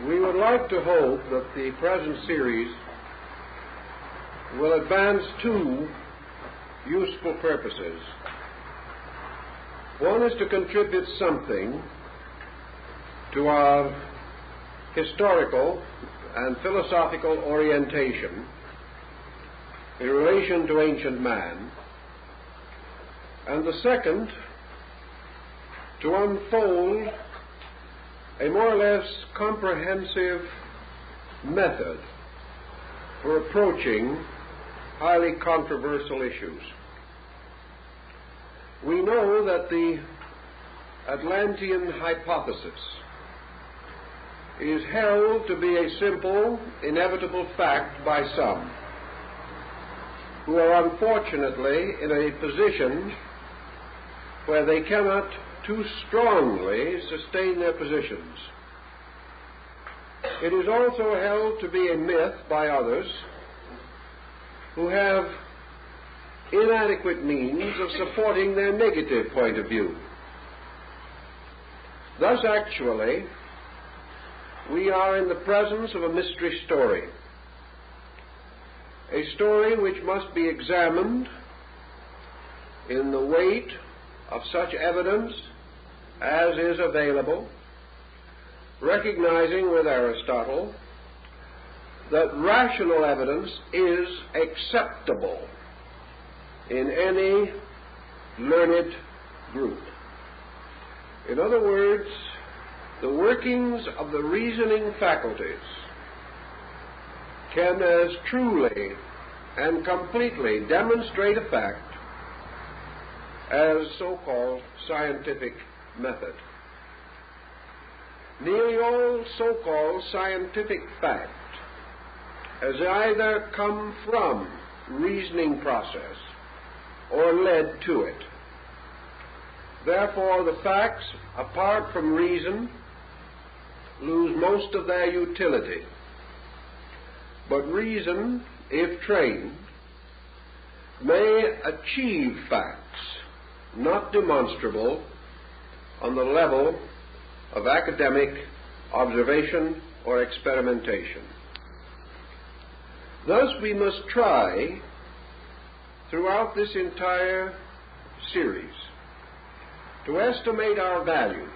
We would like to hope that the present series will advance two useful purposes. One is to contribute something to our historical and philosophical orientation in relation to ancient man, and the second, to unfold a more or less comprehensive method for approaching highly controversial issues. We know that the Atlantean hypothesis is held to be a simple, inevitable fact by some, who are unfortunately in a position where they cannot too strongly sustain their positions. It is also held to be a myth by others who have inadequate means of supporting their negative point of view. Thus, actually, we are in the presence of a mystery story, a story which must be examined in the weight of such evidence as is available, recognizing with Aristotle that rational evidence is acceptable in any learned group. In other words, the workings of the reasoning faculties can as truly and completely demonstrate a fact as so-called scientific method. Nearly all so-called scientific fact has either come from reasoning process or led to it. Therefore, the facts, apart from reason, lose most of their utility. But reason, if trained, may achieve facts not demonstrable on the level of academic observation or experimentation. Thus, we must try throughout this entire series to estimate our values,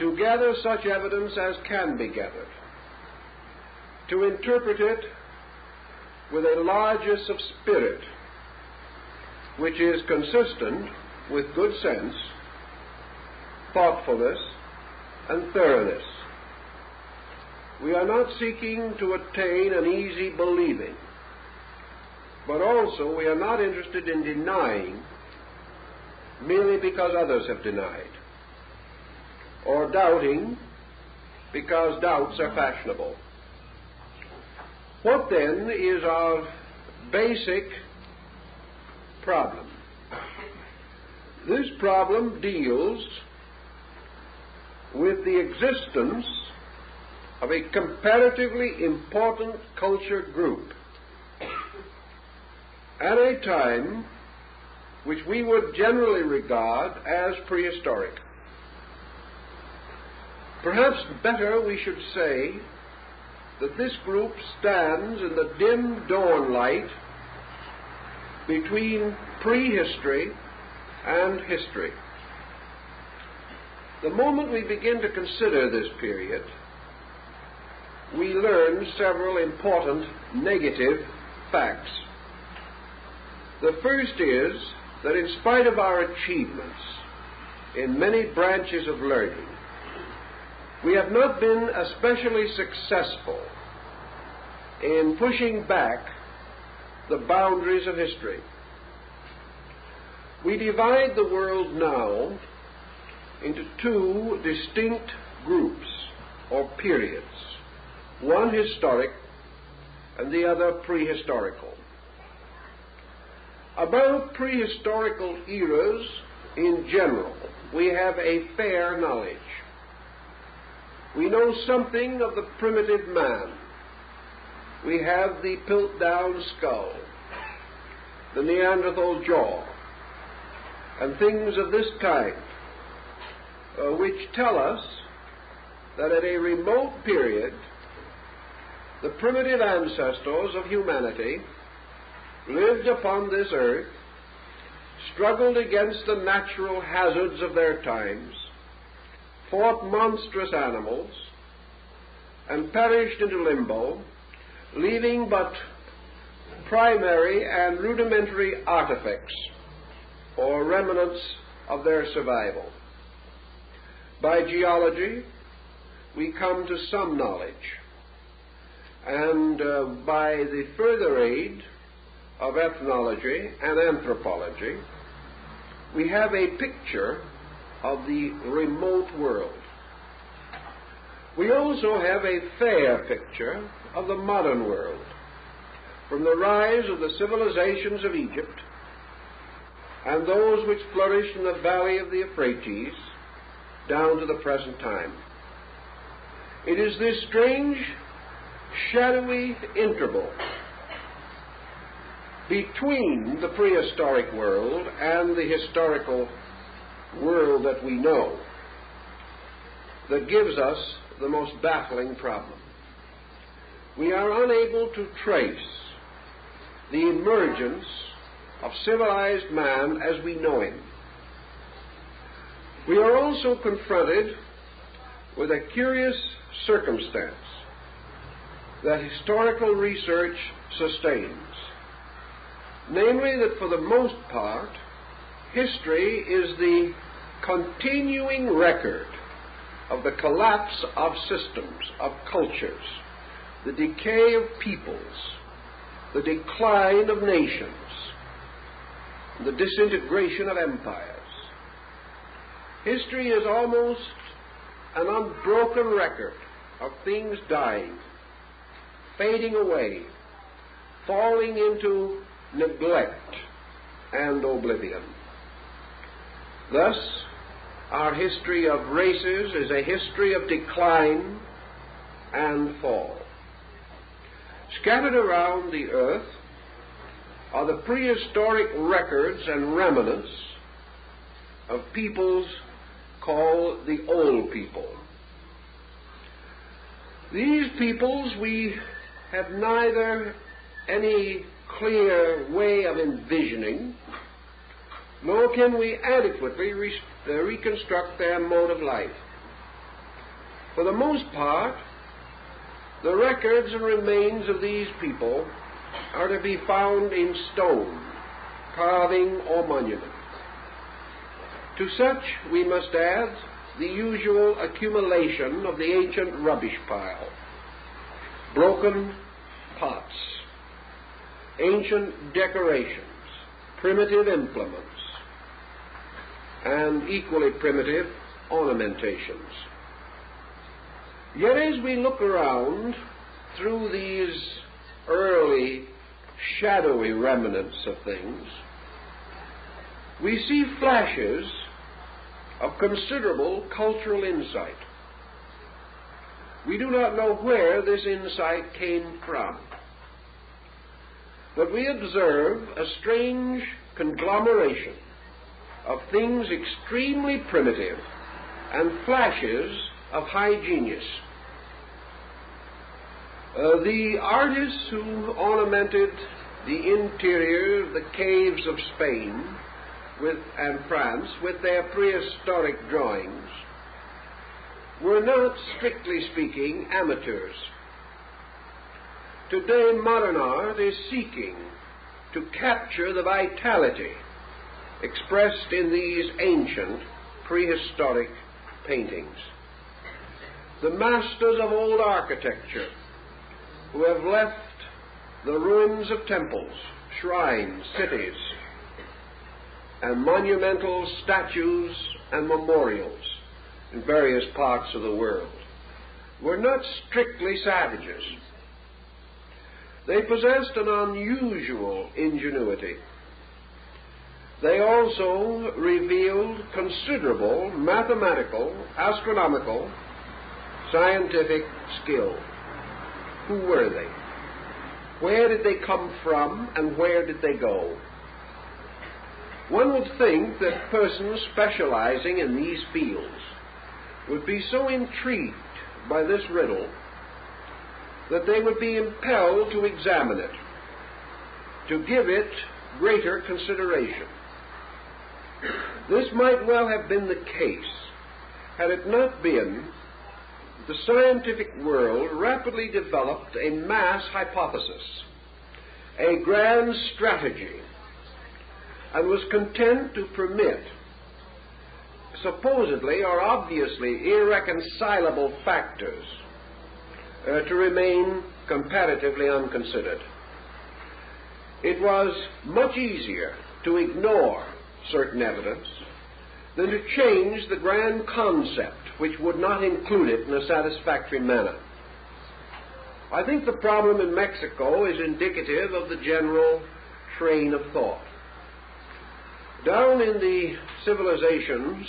to gather such evidence as can be gathered, to interpret it with a largess of spirit which is consistent with good sense, thoughtfulness, and thoroughness. We are not seeking to attain an easy believing, but also we are not interested in denying merely because others have denied, or doubting because doubts are fashionable. What then is our basic problem? This problem deals with the existence of a comparatively important culture group at a time which we would generally regard as prehistoric. Perhaps better we should say that this group stands in the dim dawn light between prehistory and history. The moment we begin to consider this period, we learn several important negative facts. The first is that in spite of our achievements in many branches of learning, we have not been especially successful in pushing back the boundaries of history. We divide the world now into two distinct groups or periods, one historic and the other prehistorical. About prehistorical eras in general, we have a fair knowledge. We know something of the primitive man. We have the Piltdown skull, the Neanderthal jaw, and things of this kind, which tell us that at a remote period, the primitive ancestors of humanity lived upon this earth, struggled against the natural hazards of their times, fought monstrous animals, and perished into limbo, leaving but primary and rudimentary artifacts or remnants of their survival. By geology, we come to some knowledge, and by the further aid of ethnology and anthropology, we have a picture of the remote world. We also have a fair picture of the modern world, from the rise of the civilizations of Egypt and those which flourished in the valley of the Euphrates down to the present time. It is this strange, shadowy interval between the prehistoric world and the historical world that we know that gives us the most baffling problem. We are unable to trace the emergence of civilized man as we know him. We are also confronted with a curious circumstance that historical research sustains, namely that for the most part, history is the continuing record of the collapse of systems, of cultures, the decay of peoples, the decline of nations, the disintegration of empires. History is almost an unbroken record of things dying, fading away, falling into neglect and oblivion. Thus, our history of races is a history of decline and fall. Scattered around the earth are the prehistoric records and remnants of peoples called the old people. These peoples we have neither any clear way of envisioning, nor can we adequately reconstruct their mode of life. For the most part, the records and remains of these people are to be found in stone, carving, or monument. To such we must add the usual accumulation of the ancient rubbish pile, broken pots, ancient decorations, primitive implements, and equally primitive ornamentations. Yet as we look around through these early shadowy remnants of things, we see flashes of considerable cultural insight. We do not know where this insight came from, but we observe a strange conglomeration of things extremely primitive and flashes of high genius. The artists who ornamented the interior of the caves of Spain and France with their prehistoric drawings were not, strictly speaking, amateurs. Today, modern art is seeking to capture the vitality expressed in these ancient prehistoric paintings. The masters of old architecture who have left the ruins of temples, shrines, cities, and monumental statues and memorials in various parts of the world were not strictly savages. They possessed an unusual ingenuity. They also revealed considerable mathematical, astronomical, scientific skill. Who were they? Where did they come from, and where did they go? One would think that persons specializing in these fields would be so intrigued by this riddle, that they would be impelled to examine it, to give it greater consideration. This might well have been the case had it not been the scientific world rapidly developed a mass hypothesis, a grand strategy, and was content to permit supposedly or obviously irreconcilable factors to remain comparatively unconsidered. It was much easier to ignore certain evidence than to change the grand concept which would not include it in a satisfactory manner. I think the problem in Mexico is indicative of the general train of thought. Down in the civilizations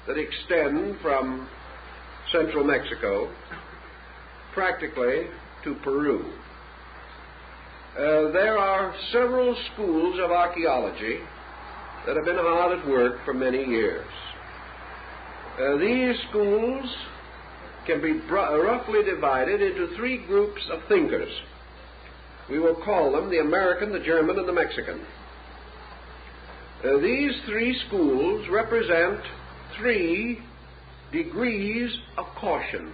that extend from central Mexico practically to Peru, there are several schools of archaeology that have been hard at work for many years. These schools can be roughly divided into three groups of thinkers. We will call them the American, the German, and the Mexican. These three schools represent three degrees of caution.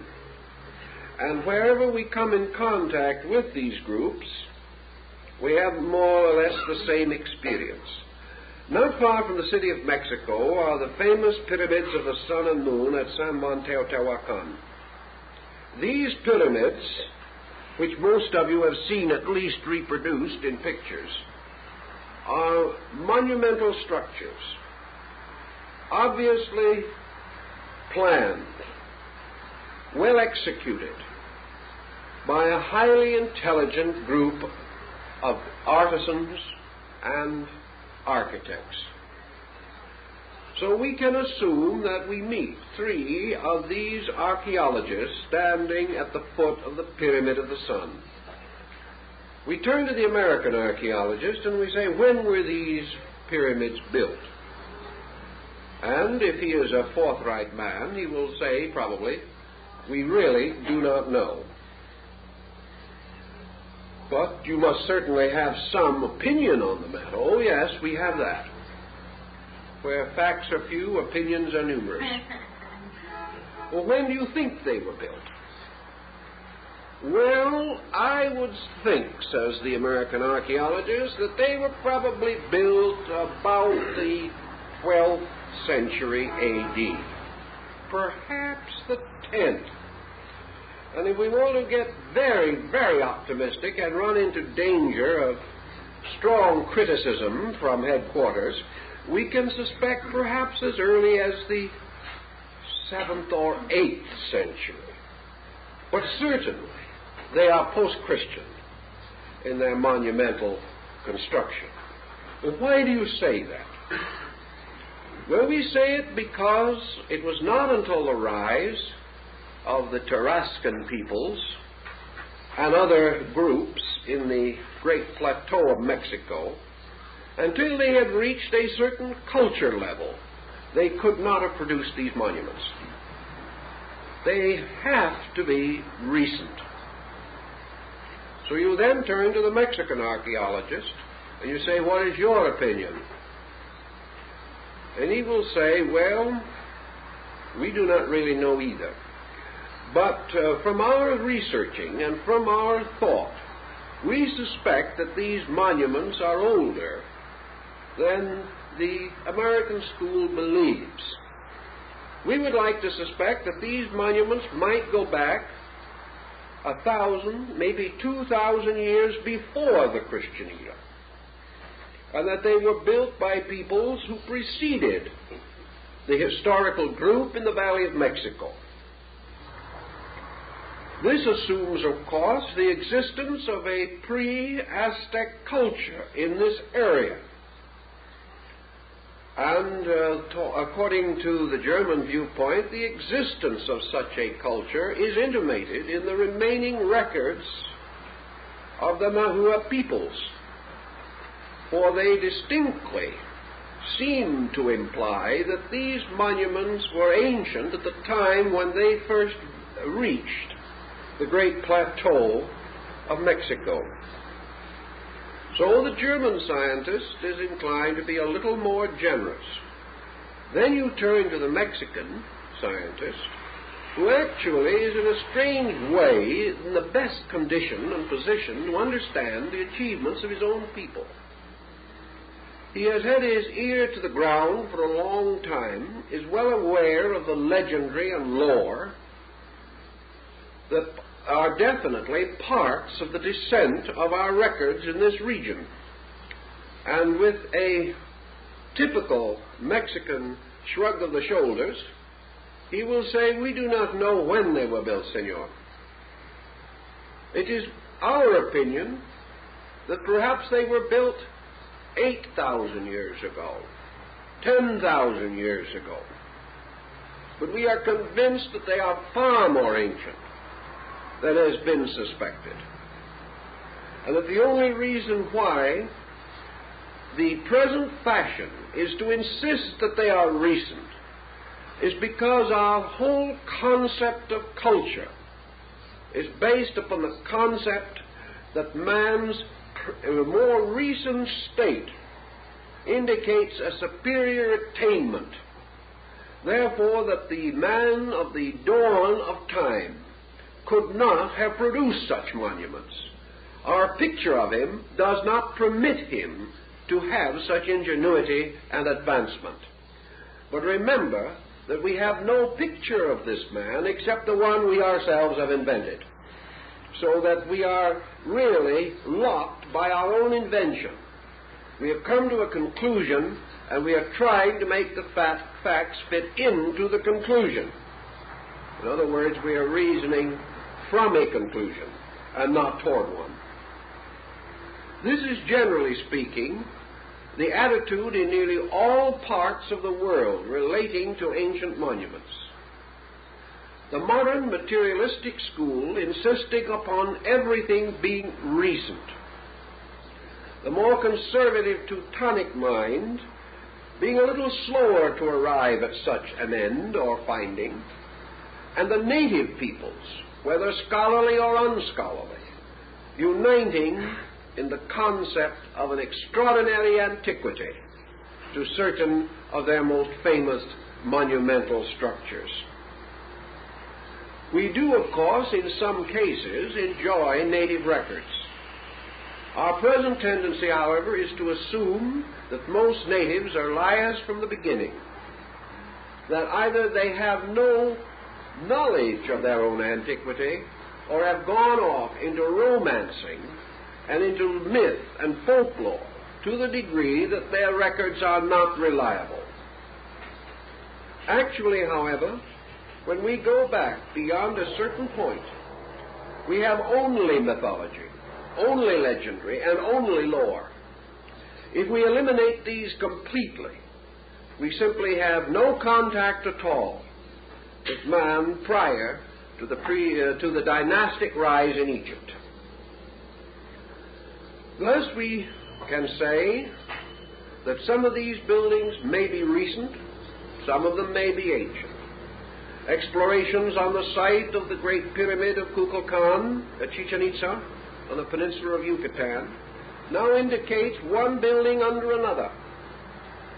And wherever we come in contact with these groups, we have more or less the same experience. Not far from the city of Mexico are the famous pyramids of the sun and moon at San Juan Teotihuacan. These pyramids, which most of you have seen at least reproduced in pictures, are monumental structures, obviously planned, well executed by a highly intelligent group of artisans and architects. So we can assume that we meet three of these archaeologists standing at the foot of the Pyramid of the Sun. We turn to the American archaeologist and we say, when were these pyramids built? And if he is a forthright man, he will say, probably, we really do not know. But you must certainly have some opinion on the matter. Oh, yes, we have that. Where facts are few, opinions are numerous. Well, when do you think they were built? Well, I would think, says the American archaeologist, that they were probably built about the 12th century A.D., perhaps the 10th. And if we want to get very, very optimistic and run into danger of strong criticism from headquarters, we can suspect perhaps as early as the 7th or 8th century. But certainly they are post-Christian in their monumental construction. Well, why do you say that? Well, we say it because it was not until the rise of the Tarascan peoples and other groups in the Great Plateau of Mexico, until they had reached a certain culture level, they could not have produced these monuments. They have to be recent. So you then turn to the Mexican archaeologist and you say, what is your opinion? And he will say, well, we do not really know either. But from our researching and from our thought, we suspect that these monuments are older than the American school believes. We would like to suspect that these monuments might go back 1,000, maybe 2,000 years before the Christian era, and that they were built by peoples who preceded the historical group in the Valley of Mexico. This assumes, of course, the existence of a pre-Aztec culture in this area. And according to the German viewpoint, the existence of such a culture is intimated in the remaining records of the Nahua peoples, for they distinctly seem to imply that these monuments were ancient at the time when they first reached the great plateau of Mexico. So the German scientist is inclined to be a little more generous. Then you turn to the Mexican scientist, who actually is in a strange way in the best condition and position to understand the achievements of his own people. He has had his ear to the ground for a long time, is well aware of the legendary and lore that are definitely parts of the descent of our records in this region. And with a typical Mexican shrug of the shoulders, he will say, "We do not know when they were built, senor. It is our opinion that perhaps they were built 8,000 years ago, 10,000 years ago. But we are convinced that they are far more ancient than has been suspected. And that the only reason why the present fashion is to insist that they are recent is because our whole concept of culture is based upon the concept that man's more recent state indicates a superior attainment. Therefore, that the man of the dawn of time could not have produced such monuments. Our picture of him does not permit him to have such ingenuity and advancement. But remember that we have no picture of this man except the one we ourselves have invented, so that we are really locked by our own invention. We have come to a conclusion, and we are trying to make the facts fit into the conclusion. In other words, we are reasoning from a conclusion and not toward one. This is, generally speaking, the attitude in nearly all parts of the world relating to ancient monuments. The modern materialistic school insisting upon everything being recent. The more conservative Teutonic mind being a little slower to arrive at such an end or finding, and the native peoples, whether scholarly or unscholarly, uniting in the concept of an extraordinary antiquity to certain of their most famous monumental structures. We do, of course, in some cases, enjoy native records. Our present tendency, however, is to assume that most natives are liars from the beginning, that either they have no knowledge of their own antiquity or have gone off into romancing and into myth and folklore to the degree that their records are not reliable. Actually, however, when we go back beyond a certain point, we have only mythology, only legendary, and only lore. If we eliminate these completely, we simply have no contact at all with man prior to the dynastic rise in Egypt. Thus we can say that some of these buildings may be recent, some of them may be ancient. Explorations on the site of the Great Pyramid of Kukulkan at Chichen Itza on the peninsula of Yucatan now indicates one building under another,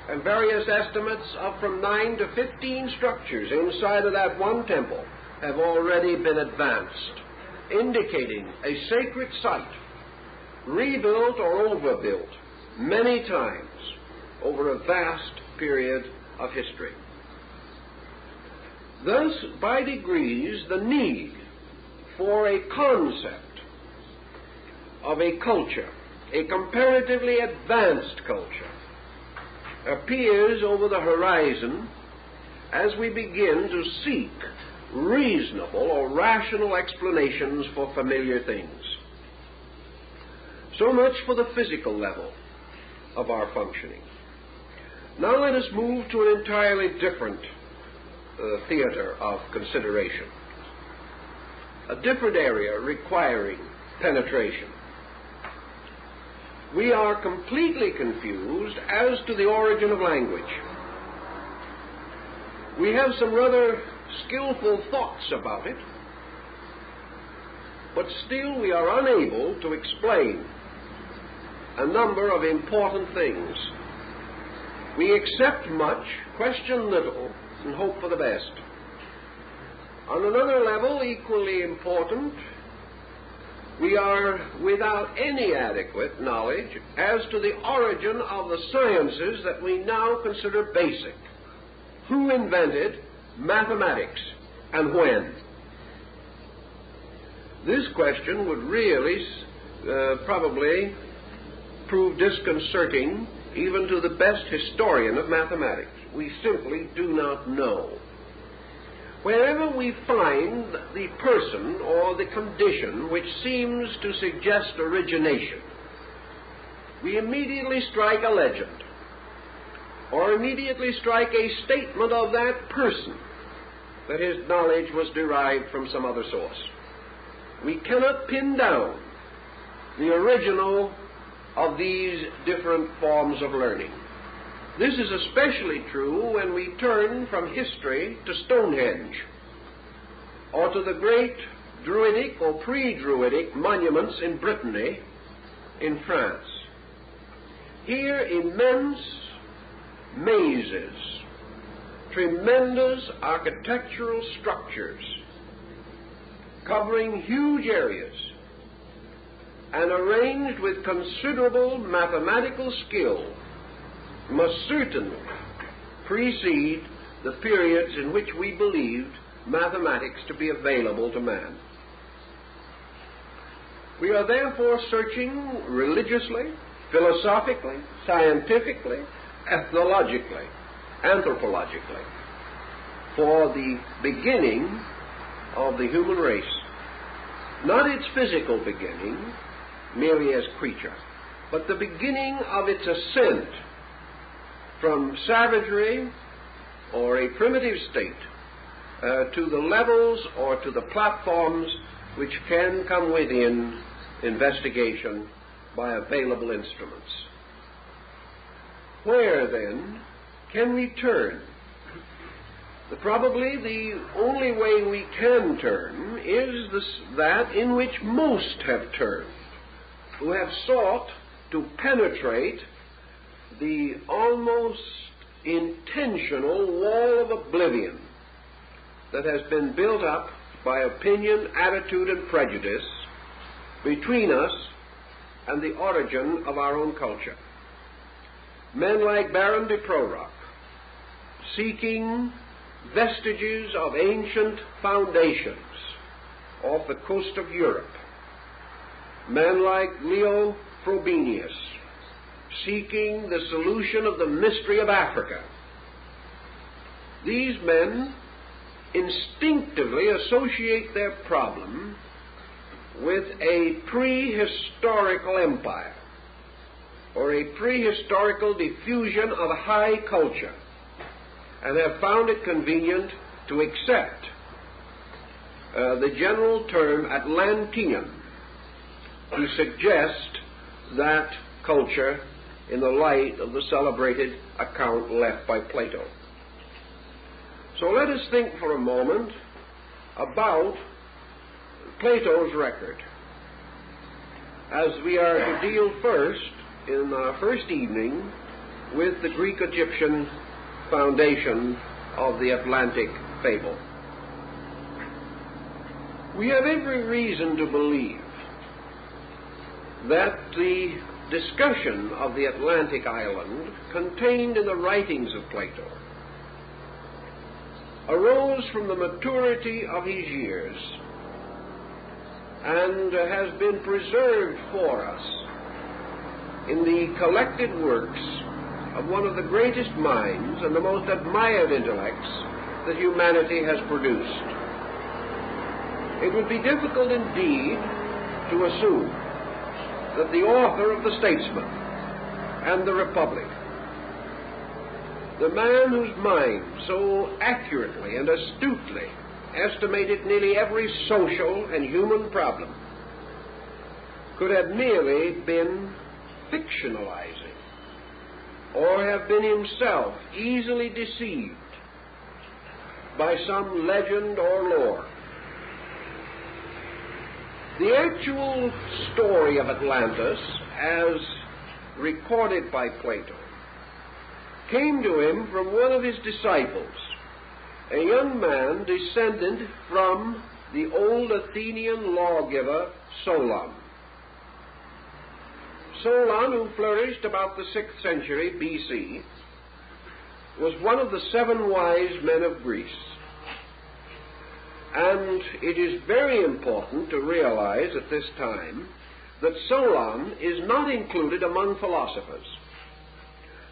and various estimates of from 9 to 15 structures inside of that one temple have already been advanced, indicating a sacred site rebuilt or overbuilt many times over a vast period of history. Thus, by degrees, the need for a concept of a culture, a comparatively advanced culture, appears over the horizon as we begin to seek reasonable or rational explanations for familiar things. So much for the physical level of our functioning. Now let us move to an entirely different theater of consideration, a different area requiring penetration. We are completely confused as to the origin of language. We have some rather skillful thoughts about it, but still we are unable to explain a number of important things. We accept much, question little, and hope for the best. On another level, equally important, we are without any adequate knowledge as to the origin of the sciences that we now consider basic. Who invented mathematics and when? This question would really probably prove disconcerting even to the best historian of mathematics. We simply do not know. Wherever we find the person or the condition which seems to suggest origination, we immediately strike a legend, or immediately strike a statement of that person that his knowledge was derived from some other source. We cannot pin down the original of these different forms of learning. This is especially true when we turn from history to Stonehenge, or to the great Druidic or pre-Druidic monuments in Brittany, in France. Here, immense mazes, tremendous architectural structures, covering huge areas, and arranged with considerable mathematical skill, must certainly precede the periods in which we believed mathematics to be available to man. We are therefore searching religiously, philosophically, scientifically, ethnologically, anthropologically, for the beginning of the human race. Not its physical beginning, merely as creature, but the beginning of its ascent from savagery or a primitive state to the levels or to the platforms which can come within investigation by available instruments. Where, then, can we turn? Probably the only way we can turn is that in which most have turned, who have sought to penetrate the almost intentional wall of oblivion that has been built up by opinion, attitude, and prejudice between us and the origin of our own culture. Men like Baron de Prorock, seeking vestiges of ancient foundations off the coast of Europe. Men like Leo Frobenius, seeking the solution of the mystery of Africa. These men instinctively associate their problem with a prehistorical empire, or a prehistorical diffusion of high culture, and have found it convenient to accept the general term Atlantean to suggest that culture in the light of the celebrated account left by Plato. So let us think for a moment about Plato's record, as we are to deal first, in our first evening, with the Greek-Egyptian foundation of the Atlantic fable. We have every reason to believe that the discussion of the Atlantic island contained in the writings of Plato arose from the maturity of his years and has been preserved for us in the collected works of one of the greatest minds and the most admired intellects that humanity has produced. It would be difficult indeed to assume that the author of the Statesman and the Republic, the man whose mind so accurately and astutely estimated nearly every social and human problem, could have merely been fictionalizing, or have been himself easily deceived by some legend or lore. The actual story of Atlantis, as recorded by Plato, came to him from one of his disciples, a young man descended from the old Athenian lawgiver Solon. Solon, who flourished about the 6th century BC, was one of the 7 wise men of Greece. And it is very important to realize at this time that Solon is not included among philosophers,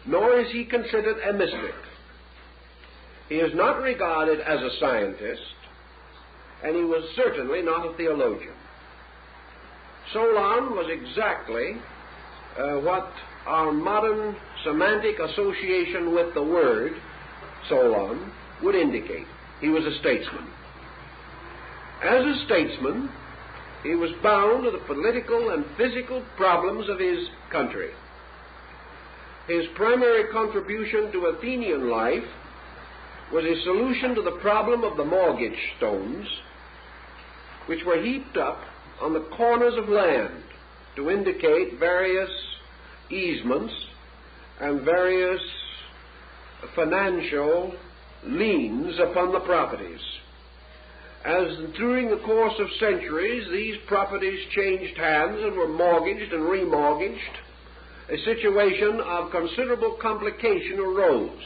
nor is he considered a mystic. He is not regarded as a scientist, and he was certainly not a theologian. Solon was exactly what our modern semantic association with the word Solon would indicate. He was a statesman. As a statesman, he was bound to the political and physical problems of his country. His primary contribution to Athenian life was a solution to the problem of the mortgage stones, which were heaped up on the corners of land to indicate various easements and various financial liens upon the properties. As during the course of centuries these properties changed hands and were mortgaged and remortgaged, a situation of considerable complication arose.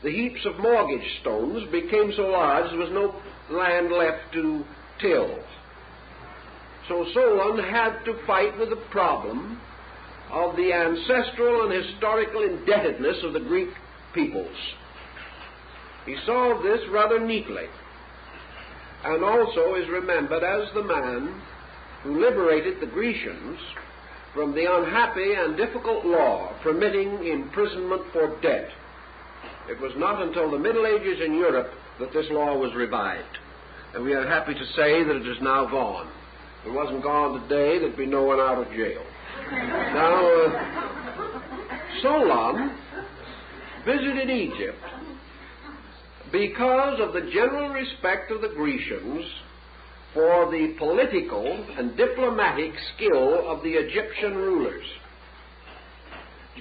The heaps of mortgage stones became so large there was no land left to till. So Solon had to fight with the problem of the ancestral and historical indebtedness of the Greek peoples. He solved this rather neatly, and also is remembered as the man who liberated the Grecians from the unhappy and difficult law permitting imprisonment for debt. It was not until the Middle Ages in Europe that this law was revived, and we are happy to say that it is now gone. If it wasn't gone today, there'd be no one out of jail. Now, Solon visited Egypt because of the general respect of the Grecians for the political and diplomatic skill of the Egyptian rulers.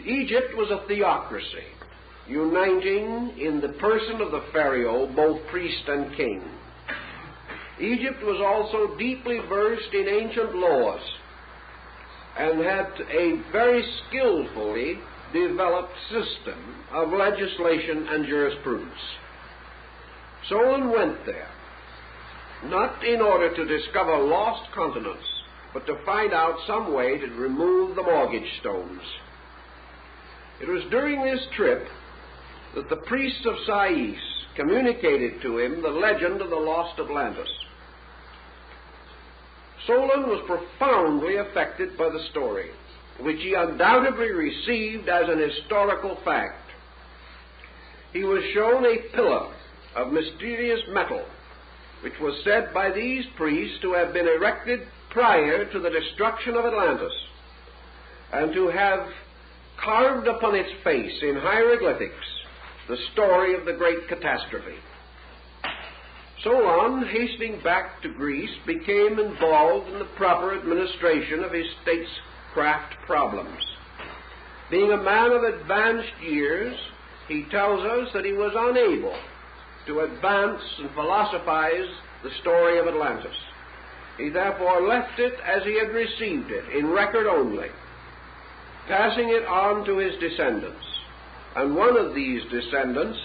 Egypt was a theocracy, uniting in the person of the pharaoh both priest and king. Egypt was also deeply versed in ancient laws and had a very skillfully developed system of legislation and jurisprudence. Solon went there, not in order to discover lost continents, but to find out some way to remove the mortgage stones. It was during this trip that the priests of Sais communicated to him the legend of the lost Atlantis. Solon was profoundly affected by the story, which he undoubtedly received as an historical fact. He was shown a pillar of mysterious metal, which was said by these priests to have been erected prior to the destruction of Atlantis, and to have carved upon its face in hieroglyphics the story of the great catastrophe. Solon, hastening back to Greece, became involved in the proper administration of his statecraft problems. Being a man of advanced years, he tells us that he was unable to advance and philosophize the story of Atlantis. He therefore left it as he had received it, in record only, passing it on to his descendants. And one of these descendants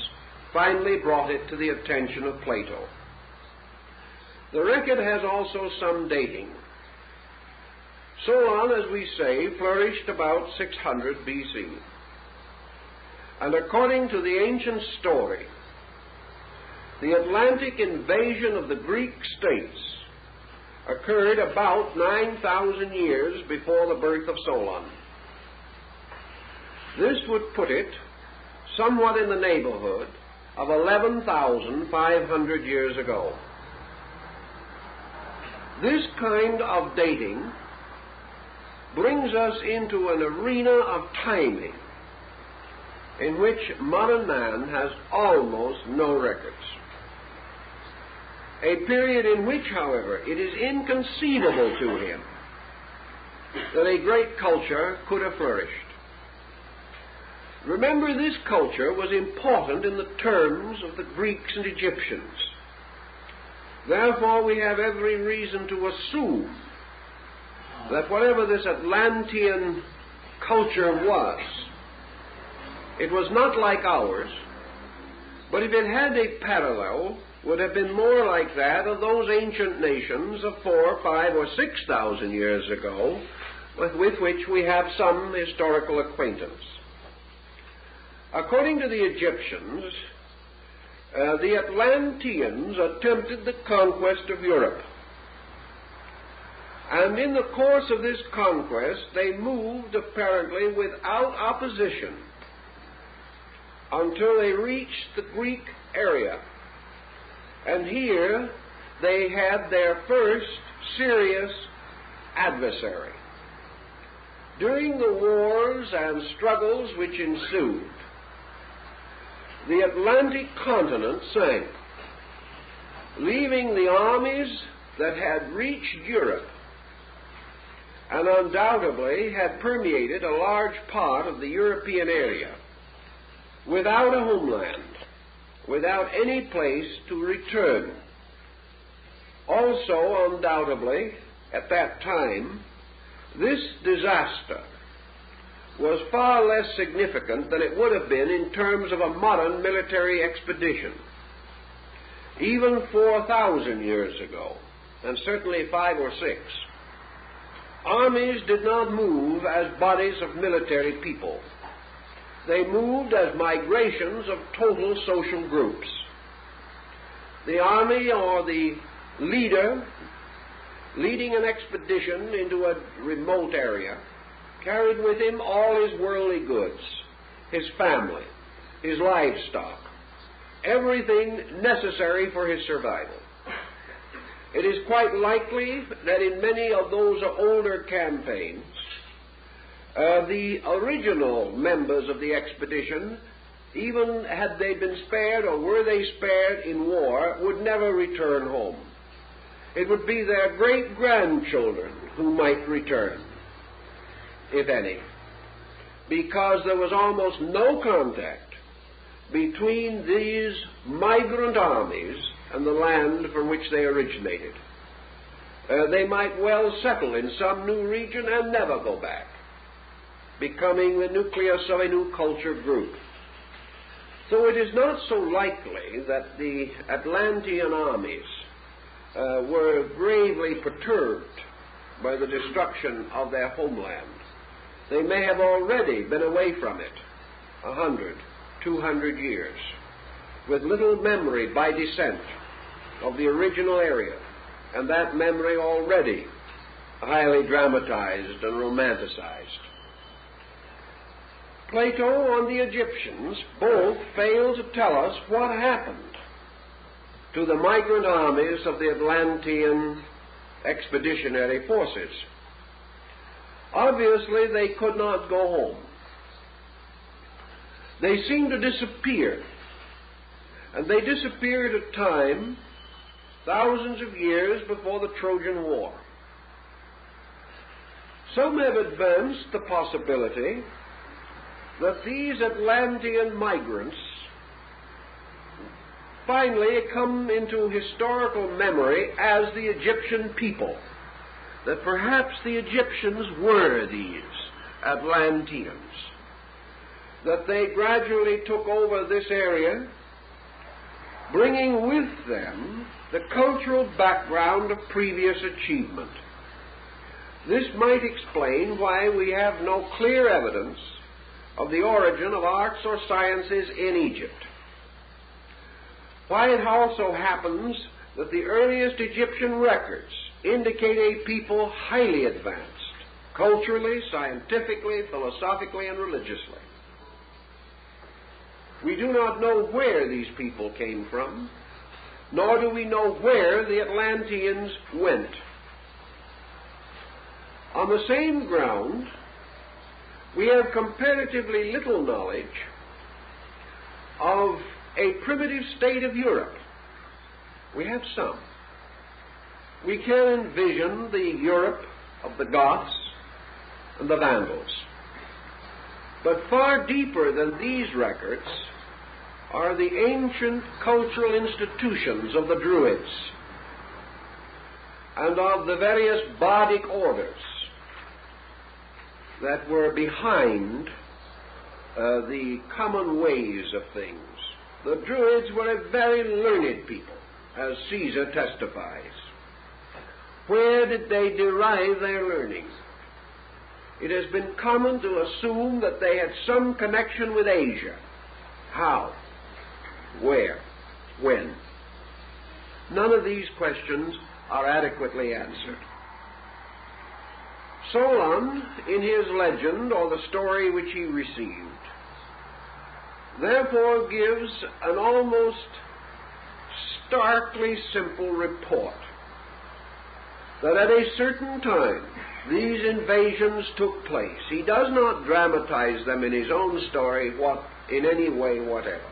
finally brought it to the attention of Plato. The record has also some dating. Solon, as we say, flourished about 600 BC. And according to the ancient story, the Atlantic invasion of the Greek states occurred about 9,000 years before the birth of Solon. This would put it somewhat in the neighborhood of 11,500 years ago. This kind of dating brings us into an arena of timing in which modern man has almost no records. a period in which, however, it is inconceivable to him that a great culture could have flourished. Remember, this culture was important in the terms of the Greeks and Egyptians. Therefore, we have every reason to assume that whatever this Atlantean culture was, it was not like ours, but if it had a parallel, would have been more like that of those ancient nations of 4,000, 5,000, or 6,000 years ago, with which we have some historical acquaintance. According to the Egyptians, the Atlanteans attempted the conquest of Europe. And in the course of this conquest, they moved apparently without opposition until they reached the Greek area. And here they had their first serious adversary. During the wars and struggles which ensued, the Atlantic continent sank, leaving the armies that had reached Europe and undoubtedly had permeated a large part of the European area without a homeland, without any place to return. Also, undoubtedly, at that time, this disaster was far less significant than it would have been in terms of a modern military expedition. Even 4,000 years ago, and certainly 5 or 6, armies did not move as bodies of military people. They moved as migrations of total social groups. The army or the leader leading an expedition into a remote area carried with him all his worldly goods, his family, his livestock, everything necessary for his survival. It is quite likely that in many of those older campaigns, the original members of the expedition, even had they been spared or were they spared in war, would never return home. It would be their great-grandchildren who might return, if any, because there was almost no contact between these migrant armies and the land from which they originated. They might well settle in some new region and never go back, becoming the nucleus of a new culture group. So it is not so likely that the Atlantean armies were gravely perturbed by the destruction of their homeland. They may have already been away from it 100, 200 years, with little memory by descent of the original area, and that memory already highly dramatized and romanticized. Plato and the Egyptians both fail to tell us what happened to the migrant armies of the Atlantean expeditionary forces. Obviously, they could not go home. They seemed to disappear, and they disappeared at a time thousands of years before the Trojan War. Some have advanced the possibility that these Atlantean migrants finally come into historical memory as the Egyptian people, that perhaps the Egyptians were these Atlanteans, that they gradually took over this area, bringing with them the cultural background of previous achievement. This might explain why we have no clear evidence of the origin of arts or sciences in Egypt. Why it also happens that the earliest Egyptian records indicate a people highly advanced, culturally, scientifically, philosophically, and religiously. We do not know where these people came from, nor do we know where the Atlanteans went. On the same ground, we have comparatively little knowledge of a primitive state of Europe. We have some, we can envision the Europe of the Goths and the Vandals. But far deeper than these records are the ancient cultural institutions of the Druids and of the various bardic orders that were behind the common ways of things. The Druids were a very learned people, as Caesar testifies. Where did they derive their learning? It has been common to assume that they had some connection with Asia. How? Where? When? None of these questions are adequately answered. Solon, in his legend, or the story which he received, therefore gives an almost starkly simple report that at a certain time these invasions took place. He does not dramatize them in his own story in any way whatever,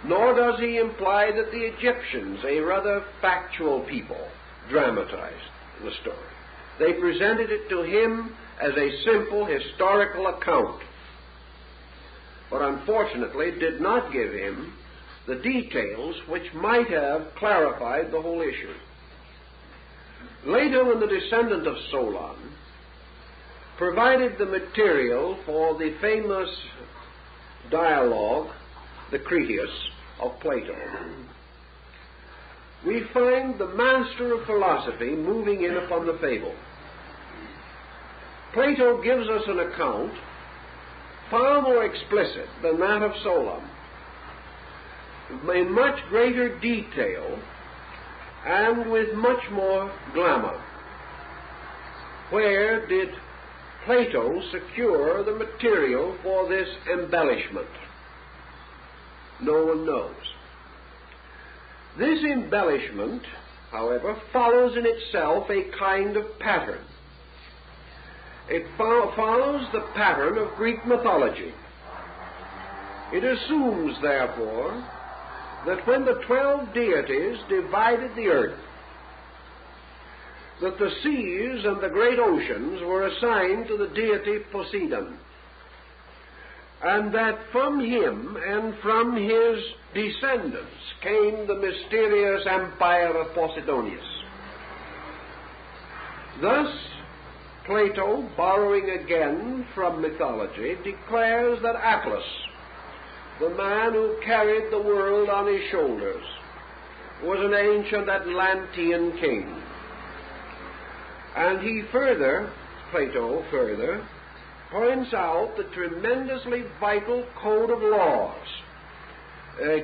nor does he imply that the Egyptians, a rather factual people, dramatized the story. They presented it to him as a simple historical account, but unfortunately did not give him the details which might have clarified the whole issue. Later, when the descendant of Solon provided the material for the famous dialogue, the Critias, of Plato, we find the master of philosophy moving in upon the fable. Plato gives us an account far more explicit than that of Solon, in much greater detail and with much more glamour. Where did Plato secure the material for this embellishment? No one knows. This embellishment, however, follows in itself a kind of pattern. It follows the pattern of Greek mythology. It assumes, therefore, that when the 12 deities divided the earth, that the seas and the great oceans were assigned to the deity Poseidon, and that from him and from his descendants came the mysterious empire of Posidonius. Thus, Plato, borrowing again from mythology, declares that Atlas, the man who carried the world on his shoulders, was an ancient Atlantean king. And Plato further points out the tremendously vital code of laws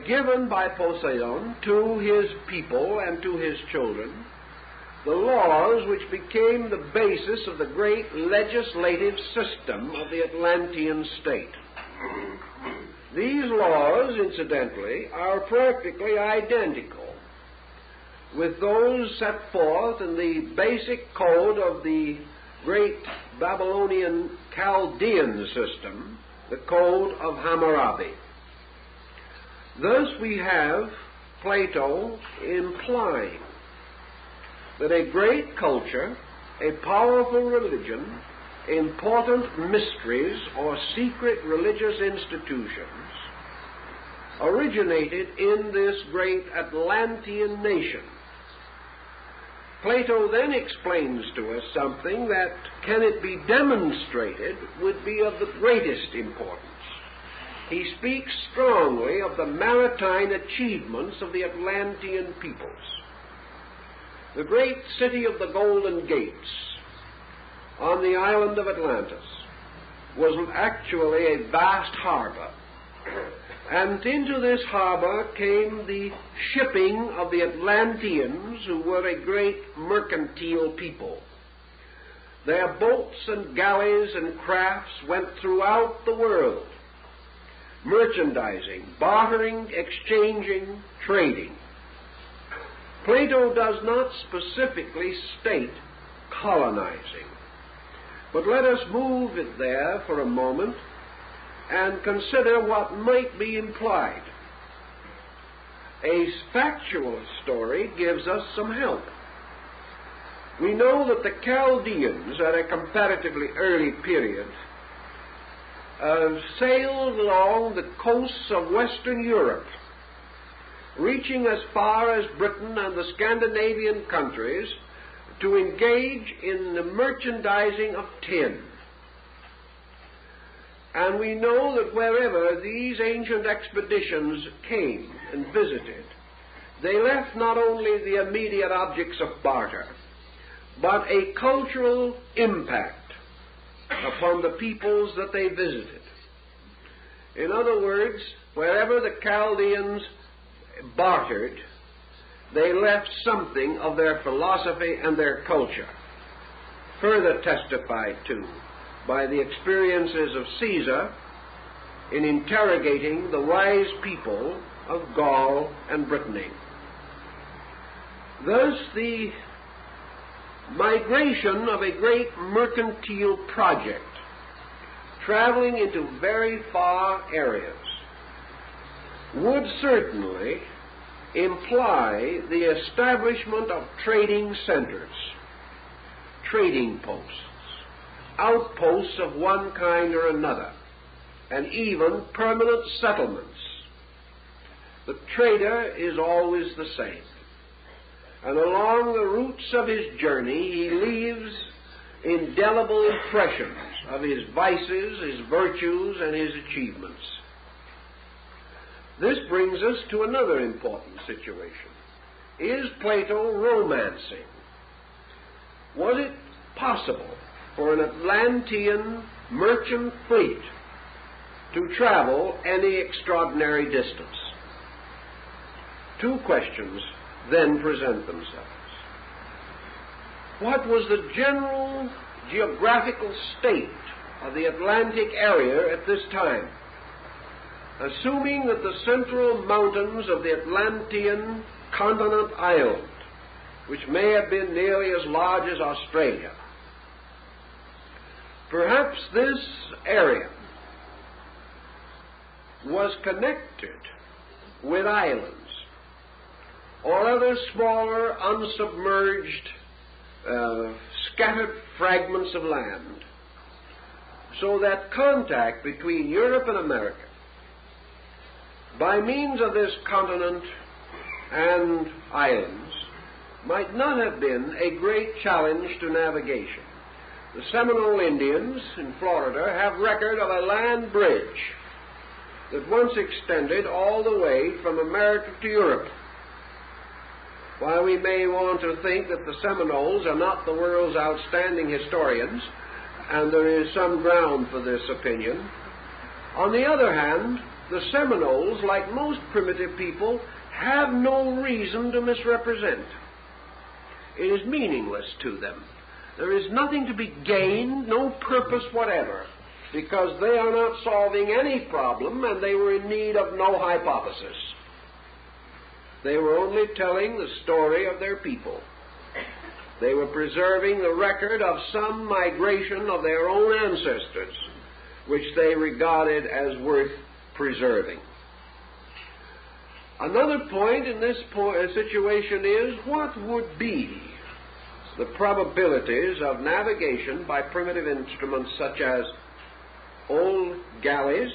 given by Poseidon to his people and to his children, the laws which became the basis of the great legislative system of the Atlantean state. These laws, incidentally, are practically identical with those set forth in the basic code of the great Babylonian Chaldean system, the Code of Hammurabi. Thus we have Plato implying that a great culture, a powerful religion, important mysteries or secret religious institutions originated in this great Atlantean nation. Plato then explains to us something that, can it be demonstrated, would be of the greatest importance. He speaks strongly of the maritime achievements of the Atlantean peoples. The great city of the Golden Gates on the island of Atlantis was actually a vast harbor. And into this harbor came the shipping of the Atlanteans, who were a great mercantile people. Their boats and galleys and crafts went throughout the world, merchandising, bartering, exchanging, trading. Plato does not specifically state colonizing, but let us move it there for a moment and consider what might be implied. A factual story gives us some help. We know that the Chaldeans, at a comparatively early period, sailed along the coasts of Western Europe, reaching as far as Britain and the Scandinavian countries to engage in the merchandising of tin. And we know that wherever these ancient expeditions came and visited, they left not only the immediate objects of barter, but a cultural impact upon the peoples that they visited. In other words, wherever the Chaldeans bartered, they left something of their philosophy and their culture, further testified to by the experiences of Caesar in interrogating the wise people of Gaul and Brittany. Thus, the migration of a great mercantile project traveling into very far areas would certainly imply the establishment of trading centers, trading posts, outposts of one kind or another, and even permanent settlements. The trader is always the same, and along the routes of his journey he leaves indelible impressions of his vices, his virtues, and his achievements. This brings us to another important situation. Is Plato romancing? Was it possible for an Atlantean merchant fleet to travel any extraordinary distance? Two questions then present themselves. What was the general geographical state of the Atlantic area at this time? Assuming that the central mountains of the Atlantean continent island, which may have been nearly as large as Australia, perhaps this area was connected with islands or other smaller, unsubmerged, scattered fragments of land, so that contact between Europe and America, by means of this continent and islands, might not have been a great challenge to navigation. The Seminole Indians in Florida have record of a land bridge that once extended all the way from America to Europe. While we may want to think that the Seminoles are not the world's outstanding historians, and there is some ground for this opinion, on the other hand, the Seminoles, like most primitive people, have no reason to misrepresent. It is meaningless to them. There is nothing to be gained, no purpose whatever, because they are not solving any problem and they were in need of no hypothesis. They were only telling the story of their people. They were preserving the record of some migration of their own ancestors, which they regarded as worth preserving. Another point in this situation is, what would be the probabilities of navigation by primitive instruments such as old galleys,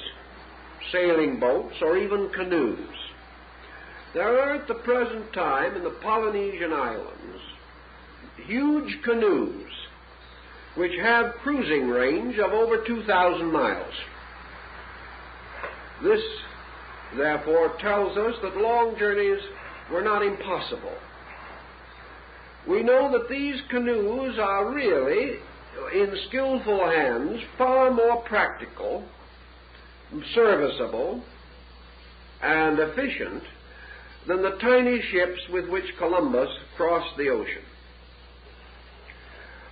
sailing boats, or even canoes? There are at the present time in the Polynesian islands huge canoes which have cruising range of over 2,000 miles. This, therefore, tells us that long journeys were not impossible. We know that these canoes are really, in skillful hands, far more practical, serviceable, and efficient than the tiny ships with which Columbus crossed the ocean.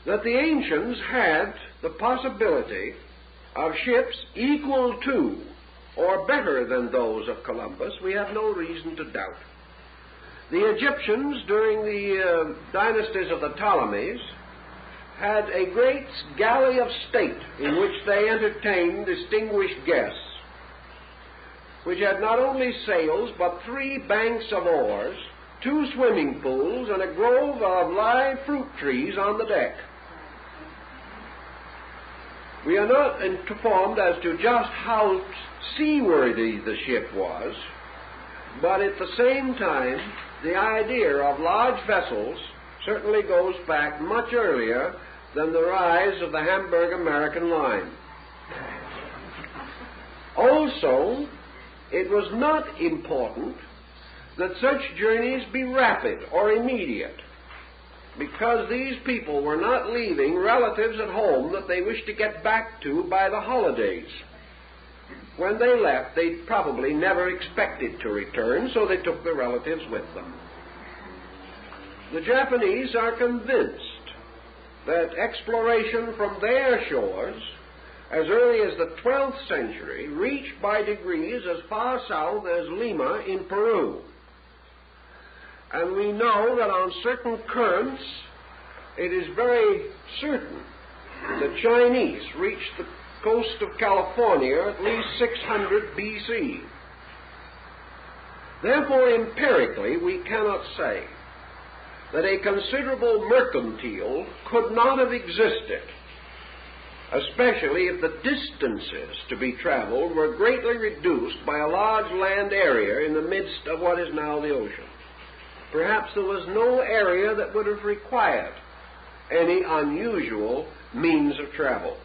That the ancients had the possibility of ships equal to or better than those of Columbus, we have no reason to doubt. The Egyptians, during the dynasties of the Ptolemies, had a great galley of state in which they entertained distinguished guests, which had not only sails but 3 banks of oars, 2 swimming pools, and a grove of live fruit trees on the deck. We are not informed as to just how seaworthy the ship was, but at the same time, the idea of large vessels certainly goes back much earlier than the rise of the Hamburg American line. Also, it was not important that such journeys be rapid or immediate, because these people were not leaving relatives at home that they wished to get back to by the holidays. When they left, they probably never expected to return, so they took their relatives with them. The Japanese are convinced that exploration from their shores, as early as the 12th century, reached by degrees as far south as Lima in Peru. And we know that on certain currents, it is very certain the Chinese reached the coast of California at least 600 BC. Therefore, empirically, we cannot say that a considerable mercantile could not have existed, especially if the distances to be traveled were greatly reduced by a large land area in the midst of what is now the ocean. Perhaps there was no area that would have required any unusual means of travel.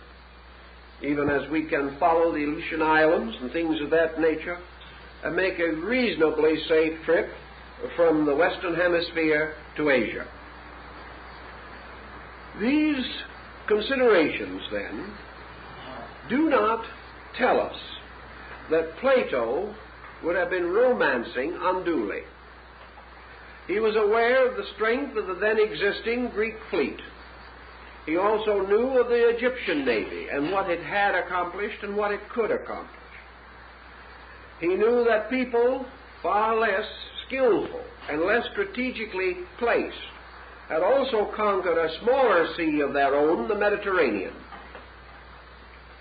Even as we can follow the Aleutian Islands and things of that nature and make a reasonably safe trip from the Western Hemisphere to Asia. These considerations, then, do not tell us that Plato would have been romancing unduly. He was aware of the strength of the then existing Greek fleet. He also knew of the Egyptian navy and what it had accomplished and what it could accomplish. He knew that people far less skillful and less strategically placed had also conquered a smaller sea of their own, the Mediterranean.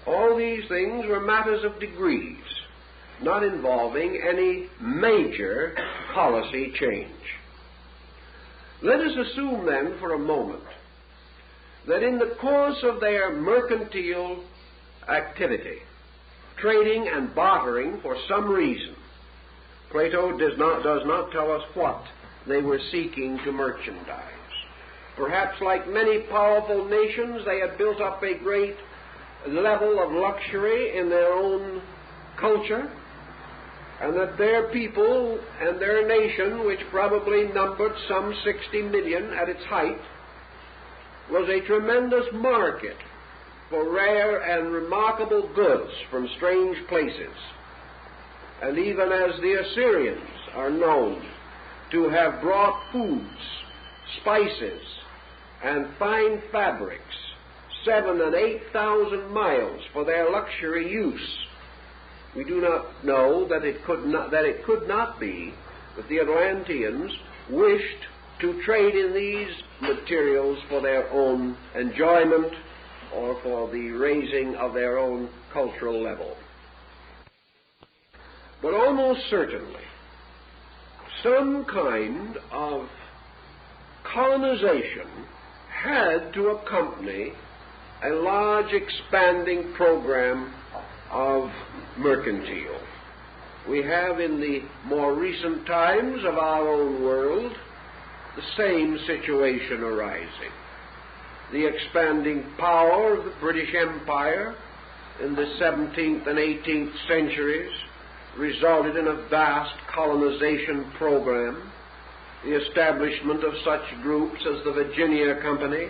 All these things were matters of degrees, not involving any major policy change. Let us assume then for a moment that in the course of their mercantile activity, trading and bartering for some reason, Plato does not tell us what they were seeking to merchandise. Perhaps like many powerful nations, they had built up a great level of luxury in their own culture, and that their people and their nation, which probably numbered some 60 million at its height, was a tremendous market for rare and remarkable goods from strange places. And even as the Assyrians are known to have brought foods, spices, and fine fabrics 7,000 and 8,000 miles for their luxury use, we do not know that it could not be that the Atlanteans wished to trade in these materials for their own enjoyment or for the raising of their own cultural level. But almost certainly, some kind of colonization had to accompany a large expanding program of mercantile. We have in the more recent times of our own world the same situation arising. The expanding power of the British Empire in the 17th and 18th centuries resulted in a vast colonization program. The establishment of such groups as the Virginia Company,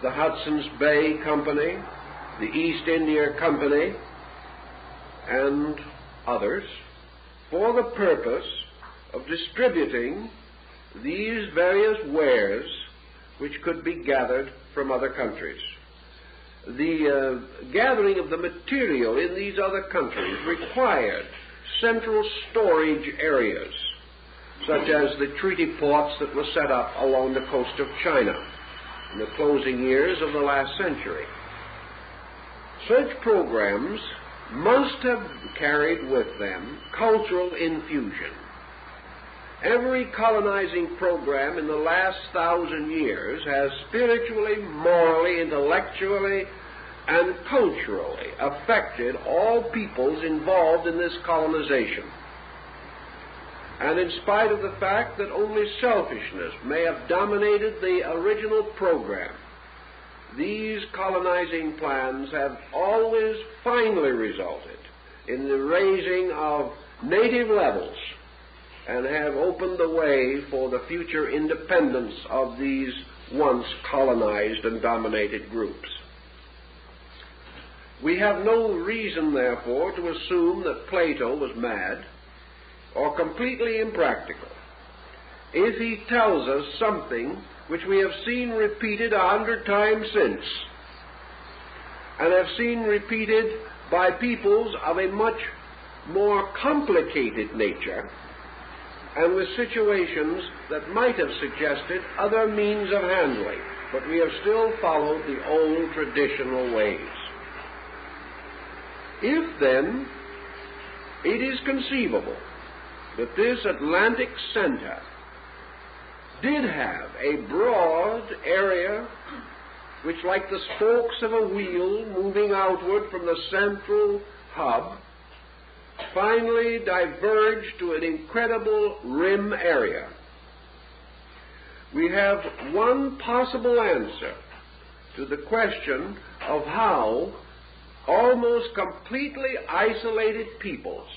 the Hudson's Bay Company, the East India Company, and others, for the purpose of distributing these various wares which could be gathered from other countries. The gathering of the material in these other countries required central storage areas, such as the treaty ports that were set up along the coast of China in the closing years of the last century. Such programs must have carried with them cultural infusion. Every colonizing program in the last 1,000 years has spiritually, morally, intellectually, and culturally affected all peoples involved in this colonization. And in spite of the fact that only selfishness may have dominated the original program, these colonizing plans have always finally resulted in the raising of native levels and have opened the way for the future independence of these once colonized and dominated groups. We have no reason, therefore, to assume that Plato was mad or completely impractical if he tells us something which we have seen repeated 100 times since, and have seen repeated by peoples of a much more complicated nature, and with situations that might have suggested other means of handling, but we have still followed the old traditional ways. If, then, it is conceivable that this Atlantic center did have a broad area which, like the spokes of a wheel moving outward from the central hub, finally diverged to an incredible rim area, we have one possible answer to the question of how almost completely isolated peoples,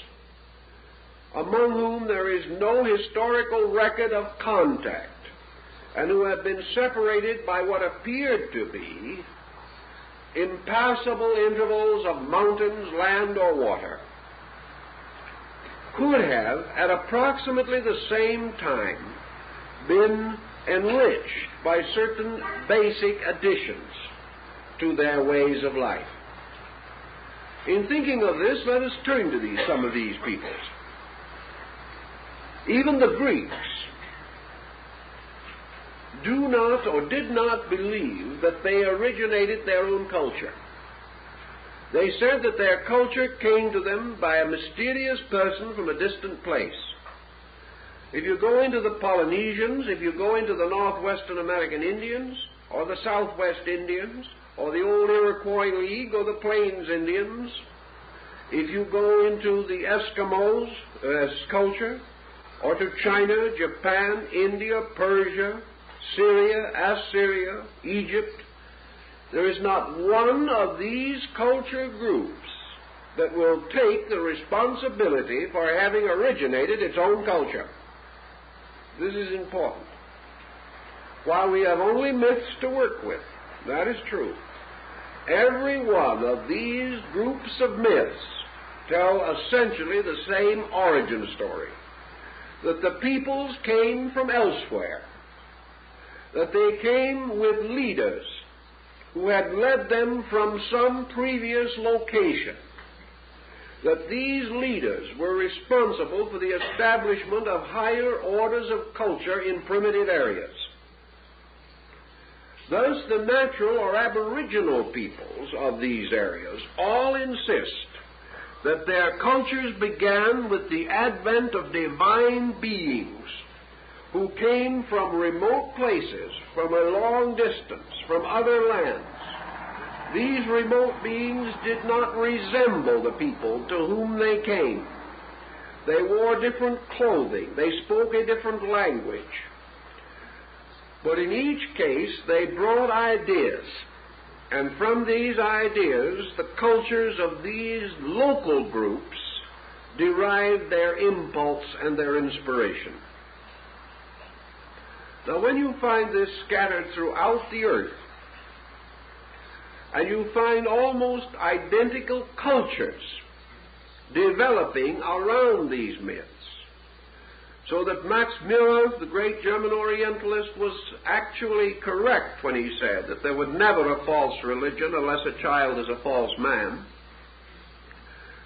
among whom there is no historical record of contact, and who have been separated by what appeared to be impassable intervals of mountains, land, or water, could have, at approximately the same time, been enriched by certain basic additions to their ways of life. In thinking of this, let us turn to some of these peoples. Even the Greeks do not or did not believe that they originated their own culture. They said that their culture came to them by a mysterious person from a distant place. If you go into the Polynesians, if you go into the Northwestern American Indians, or the Southwest Indians, or the old Iroquois League, or the Plains Indians, if you go into the Eskimos' culture, or to China, Japan, India, Persia, Syria, Assyria, Egypt, there is not one of these culture groups that will take the responsibility for having originated its own culture. This is important. While we have only myths to work with, that is true, every one of these groups of myths tell essentially the same origin story, that the peoples came from elsewhere, that they came with leaders who had led them from some previous location, that these leaders were responsible for the establishment of higher orders of culture in primitive areas. Thus, the natural or aboriginal peoples of these areas all insist that their cultures began with the advent of divine beings who came from remote places, from a long distance, from other lands. These remote beings did not resemble the people to whom they came. They wore different clothing. They spoke a different language. But in each case, they brought ideas. And from these ideas, the cultures of these local groups derived their impulse and their inspiration. Now, when you find this scattered throughout the earth, and you find almost identical cultures developing around these myths, so that Max Muller, the great German Orientalist, was actually correct when he said that there would never a false religion unless a child is a false man,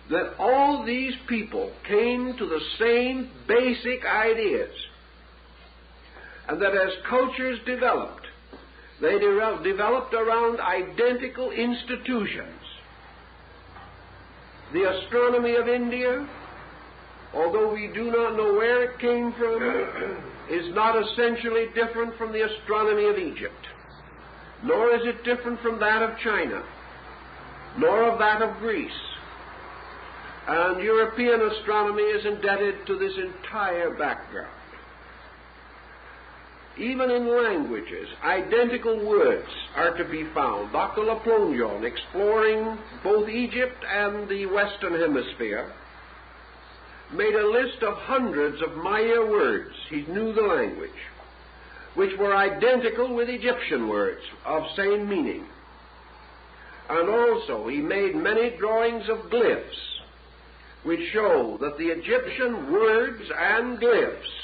that all these people came to the same basic ideas, and that as cultures developed, they developed around identical institutions. The astronomy of India, although we do not know where it came from, is not essentially different from the astronomy of Egypt, nor is it different from that of China, nor of that of Greece. And European astronomy is indebted to this entire background. Even in languages, identical words are to be found. Dr. Laplongeon, exploring both Egypt and the Western Hemisphere, made a list of hundreds of Maya words, he knew the language, which were identical with Egyptian words of same meaning. And also he made many drawings of glyphs, which show that the Egyptian words and glyphs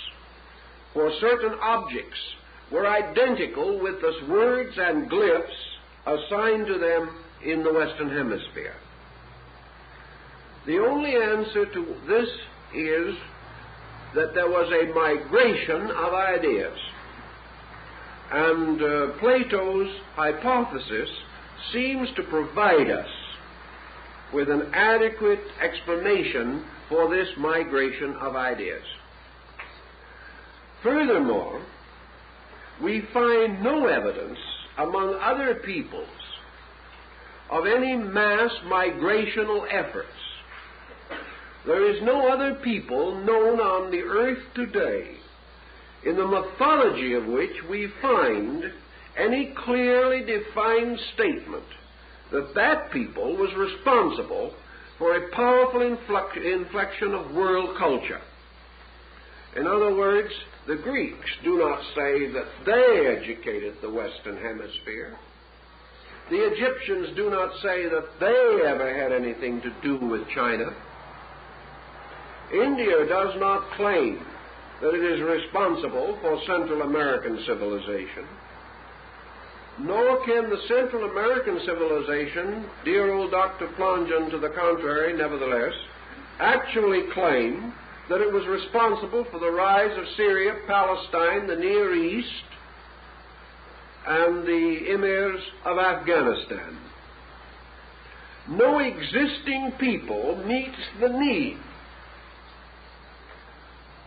for certain objects were identical with the words and glyphs assigned to them in the Western Hemisphere. The only answer to this is that there was a migration of ideas, and Plato's hypothesis seems to provide us with an adequate explanation for this migration of ideas. Furthermore, we find no evidence among other peoples of any mass migrational efforts. There is no other people known on the earth today in the mythology of which we find any clearly defined statement that that people was responsible for a powerful inflection of world culture. In other words, the Greeks do not say that they educated the Western Hemisphere. The Egyptians do not say that they ever had anything to do with China. India does not claim that it is responsible for Central American civilization. Nor can the Central American civilization, dear old Dr. Plongeon to the contrary, nevertheless, actually claim that it was responsible for the rise of Syria, Palestine, the Near East, and the emirs of Afghanistan. No existing people meets the need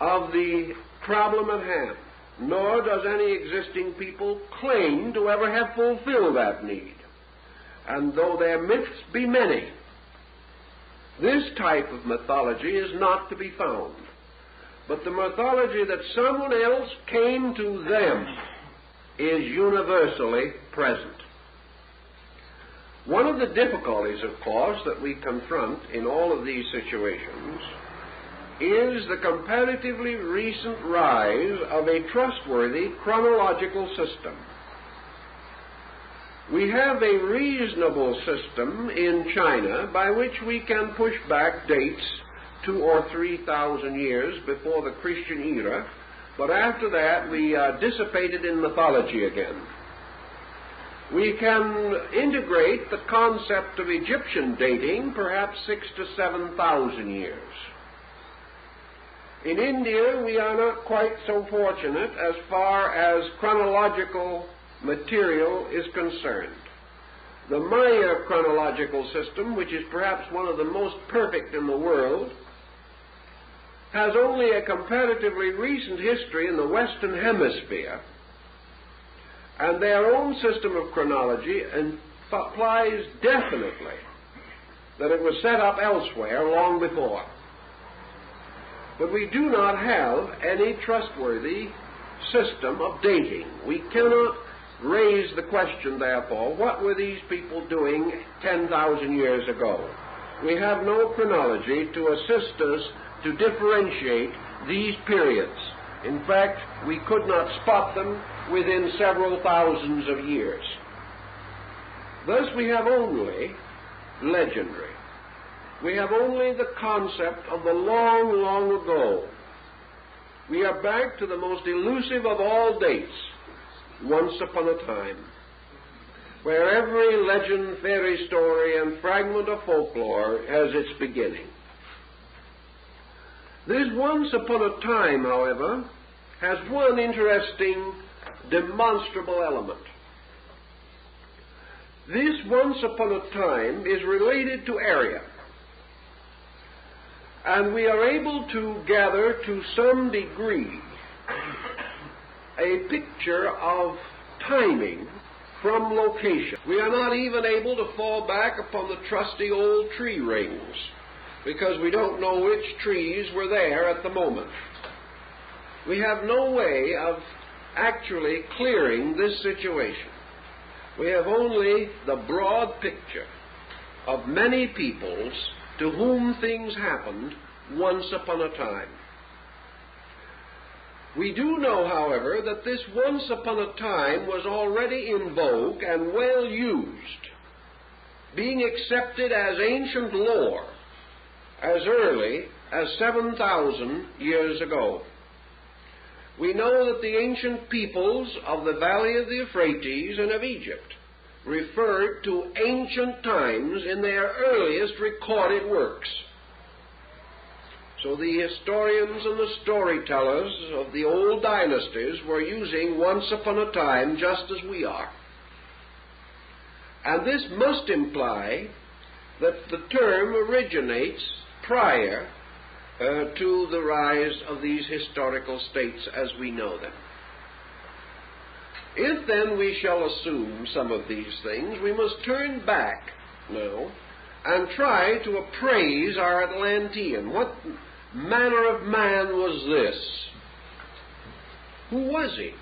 of the problem at hand, nor does any existing people claim to ever have fulfilled that need. And though their myths be many, this type of mythology is not to be found. But the mythology that someone else came to them is universally present. One of the difficulties, of course, that we confront in all of these situations is the comparatively recent rise of a trustworthy chronological system. We have a reasonable system in China by which we can push back dates 2,000 or 3,000 years before the Christian era, but after that we are dissipated in mythology again. We can integrate the concept of Egyptian dating perhaps 6,000 to 7,000 years. In India, we are not quite so fortunate as far as chronological material is concerned. The Maya chronological system, which is perhaps one of the most perfect in the world, has only a comparatively recent history in the Western Hemisphere, and their own system of chronology implies definitely that it was set up elsewhere long before. But we do not have any trustworthy system of dating. We cannot raise the question, therefore, what were these people doing 10,000 years ago? We have no chronology to assist us to differentiate these periods. In fact, we could not spot them within several thousands of years. Thus we have only legendary. We have only the concept of the long, long ago. We are back to the most elusive of all dates, once upon a time, where every legend, fairy story, and fragment of folklore has its beginning. This once upon a time, however, has one interesting, demonstrable element. This once upon a time is related to area. And we are able to gather to some degree a picture of timing from location. We are not even able to fall back upon the trusty old tree rings because we don't know which trees were there at the moment. We have no way of actually clearing this situation. We have only the broad picture of many peoples to whom things happened once upon a time. We do know, however, that this once upon a time was already in vogue and well used, being accepted as ancient lore as early as 7,000 years ago. We know that the ancient peoples of the valley of the Euphrates and of Egypt referred to ancient times in their earliest recorded works. So the historians and the storytellers of the old dynasties were using once upon a time just as we are. And this must imply that the term originates prior to the rise of these historical states as we know them. If then we shall assume some of these things, we must turn back now and try to appraise our Atlantean. What manner of man was this? Who was he?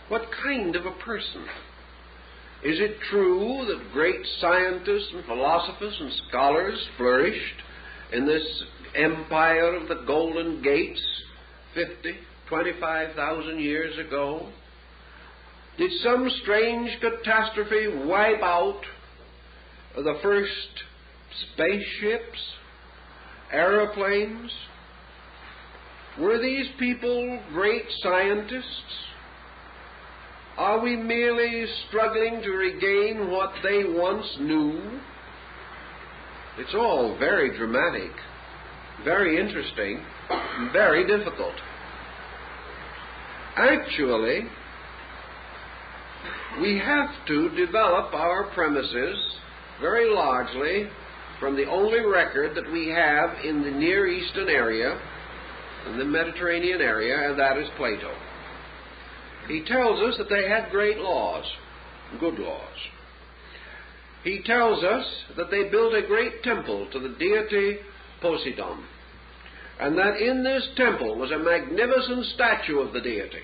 What kind of a person? Is it true that great scientists and philosophers and scholars flourished in this empire of the Golden Gates 25,000 years ago? Did some strange catastrophe wipe out the first spaceships, aeroplanes? Were these people great scientists? Are we merely struggling to regain what they once knew? It's all very dramatic, very interesting, very difficult. Actually, we have to develop our premises very largely from the only record that we have in the Near Eastern area, in the Mediterranean area, and that is Plato. He tells us that they had great laws, good laws. He tells us that they built a great temple to the deity Poseidon, and that in this temple was a magnificent statue of the deity,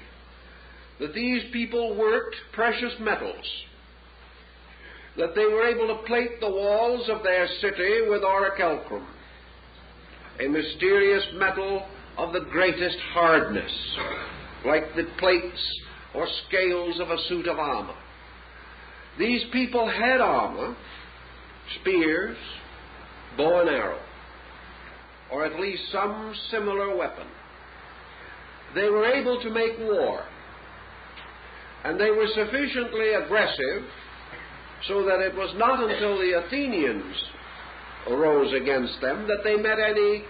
that these people worked precious metals, that they were able to plate the walls of their city with orichalcum, a mysterious metal of the greatest hardness, like the plates or scales of a suit of armor. These people had armor, spears, bow and arrow, or at least some similar weapon. They were able to make war, and they were sufficiently aggressive so that it was not until the Athenians arose against them that they met any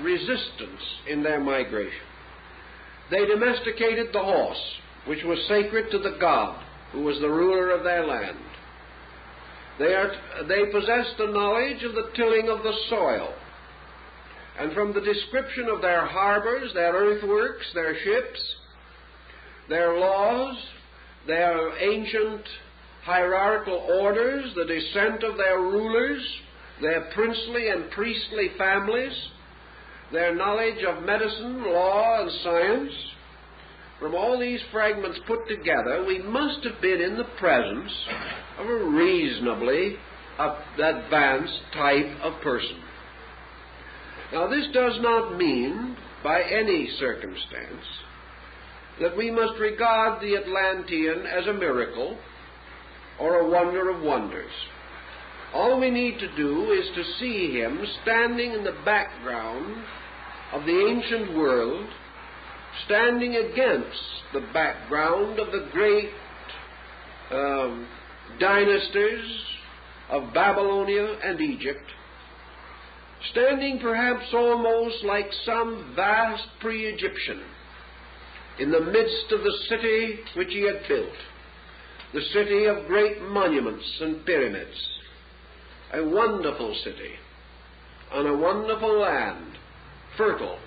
resistance in their migration. They domesticated the horse, which was sacred to the god who was the ruler of their land. They possessed the knowledge of the tilling of the soil, and from the description of their harbors, their earthworks, their ships, their laws, their ancient hierarchical orders, the descent of their rulers, their princely and priestly families, their knowledge of medicine, law, and science, from all these fragments put together, we must have been in the presence of a reasonably advanced type of person. Now, this does not mean, by any circumstance, that we must regard the Atlantean as a miracle or a wonder of wonders. All we need to do is to see him standing in the background of the ancient world, standing against the background of the great dynasties of Babylonia and Egypt, standing perhaps almost like some vast pre-Egyptian in the midst of the city which he had built, the city of great monuments and pyramids, a wonderful city, on a wonderful land, fertile,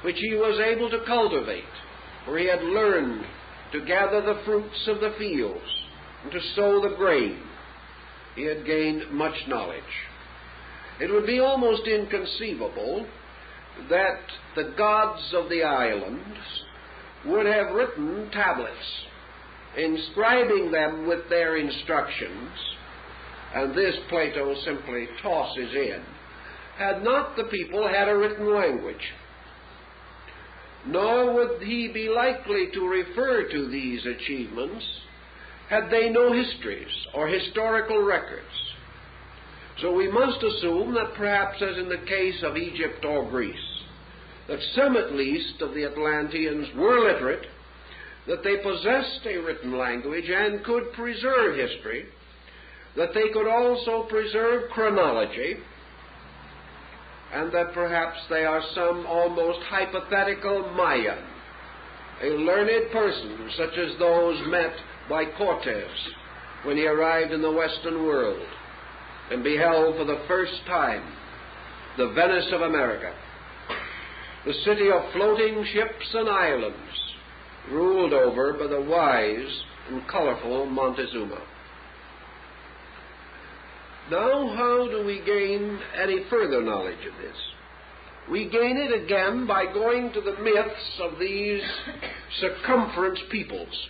which he was able to cultivate, where he had learned to gather the fruits of the fields and to sow the grain. He had gained much knowledge. It would be almost inconceivable that the gods of the islands would have written tablets, inscribing them with their instructions, and this Plato simply tosses in, had not the people had a written language. Nor would he be likely to refer to these achievements had they no histories or historical records. So we must assume that perhaps, as in the case of Egypt or Greece, that some at least of the Atlanteans were literate, that they possessed a written language and could preserve history, that they could also preserve chronology, and that perhaps they are some almost hypothetical Mayan, a learned person such as those met by Cortez when he arrived in the Western world and beheld for the first time the Venice of America, the city of floating ships and islands, ruled over by the wise and colorful Montezuma. Now, how do we gain any further knowledge of this? We gain it again by going to the myths of these circumference peoples,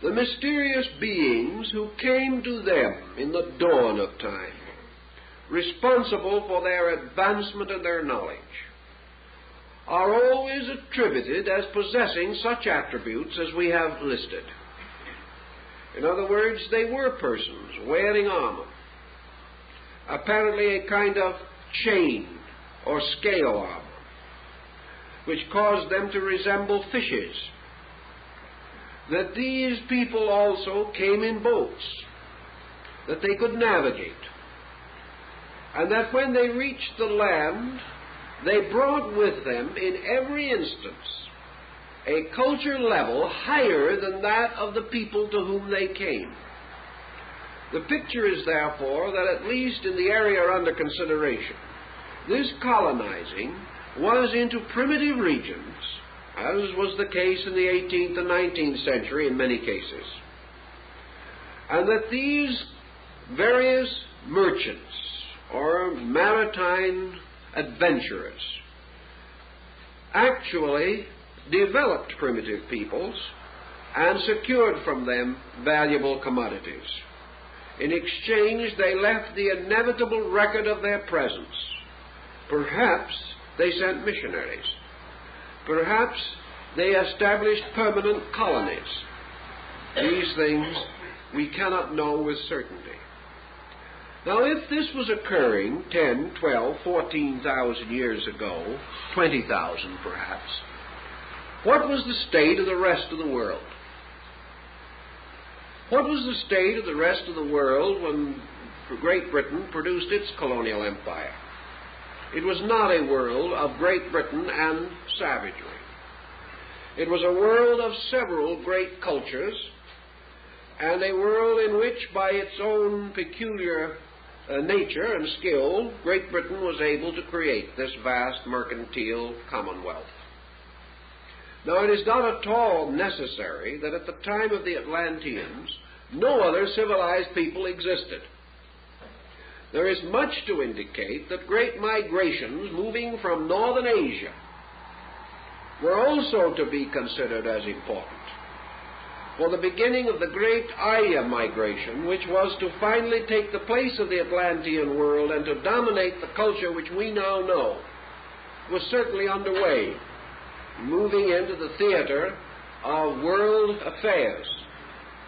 the mysterious beings who came to them in the dawn of time, responsible for their advancement and their knowledge, are always attributed as possessing such attributes as we have listed. In other words, they were persons wearing armor, apparently a kind of chain or scale armor, which caused them to resemble fishes. That these people also came in boats, that they could navigate, and that when they reached the land, they brought with them in every instance a culture level higher than that of the people to whom they came. The picture is therefore that at least in the area under consideration, this colonizing was into primitive regions, as was the case in the 18th and 19th century in many cases, and that these various merchants or maritime adventurers actually developed primitive peoples and secured from them valuable commodities. In exchange, they left the inevitable record of their presence. Perhaps they sent missionaries. Perhaps they established permanent colonies. These things we cannot know with certainty. Now, if this was occurring 10, 12, 14,000 years ago, 20,000 perhaps, what was the state of the rest of the world? What was the state of the rest of the world when Great Britain produced its colonial empire? It was not a world of Great Britain and savagery. It was a world of several great cultures, and a world in which, by its own peculiar nature and skill, Great Britain was able to create this vast mercantile commonwealth. Now, it is not at all necessary that at the time of the Atlanteans, no other civilized people existed. There is much to indicate that great migrations moving from northern Asia were also to be considered as important. For the beginning of the great Arya migration, which was to finally take the place of the Atlantean world and to dominate the culture which we now know, was certainly underway, moving into the theater of world affairs,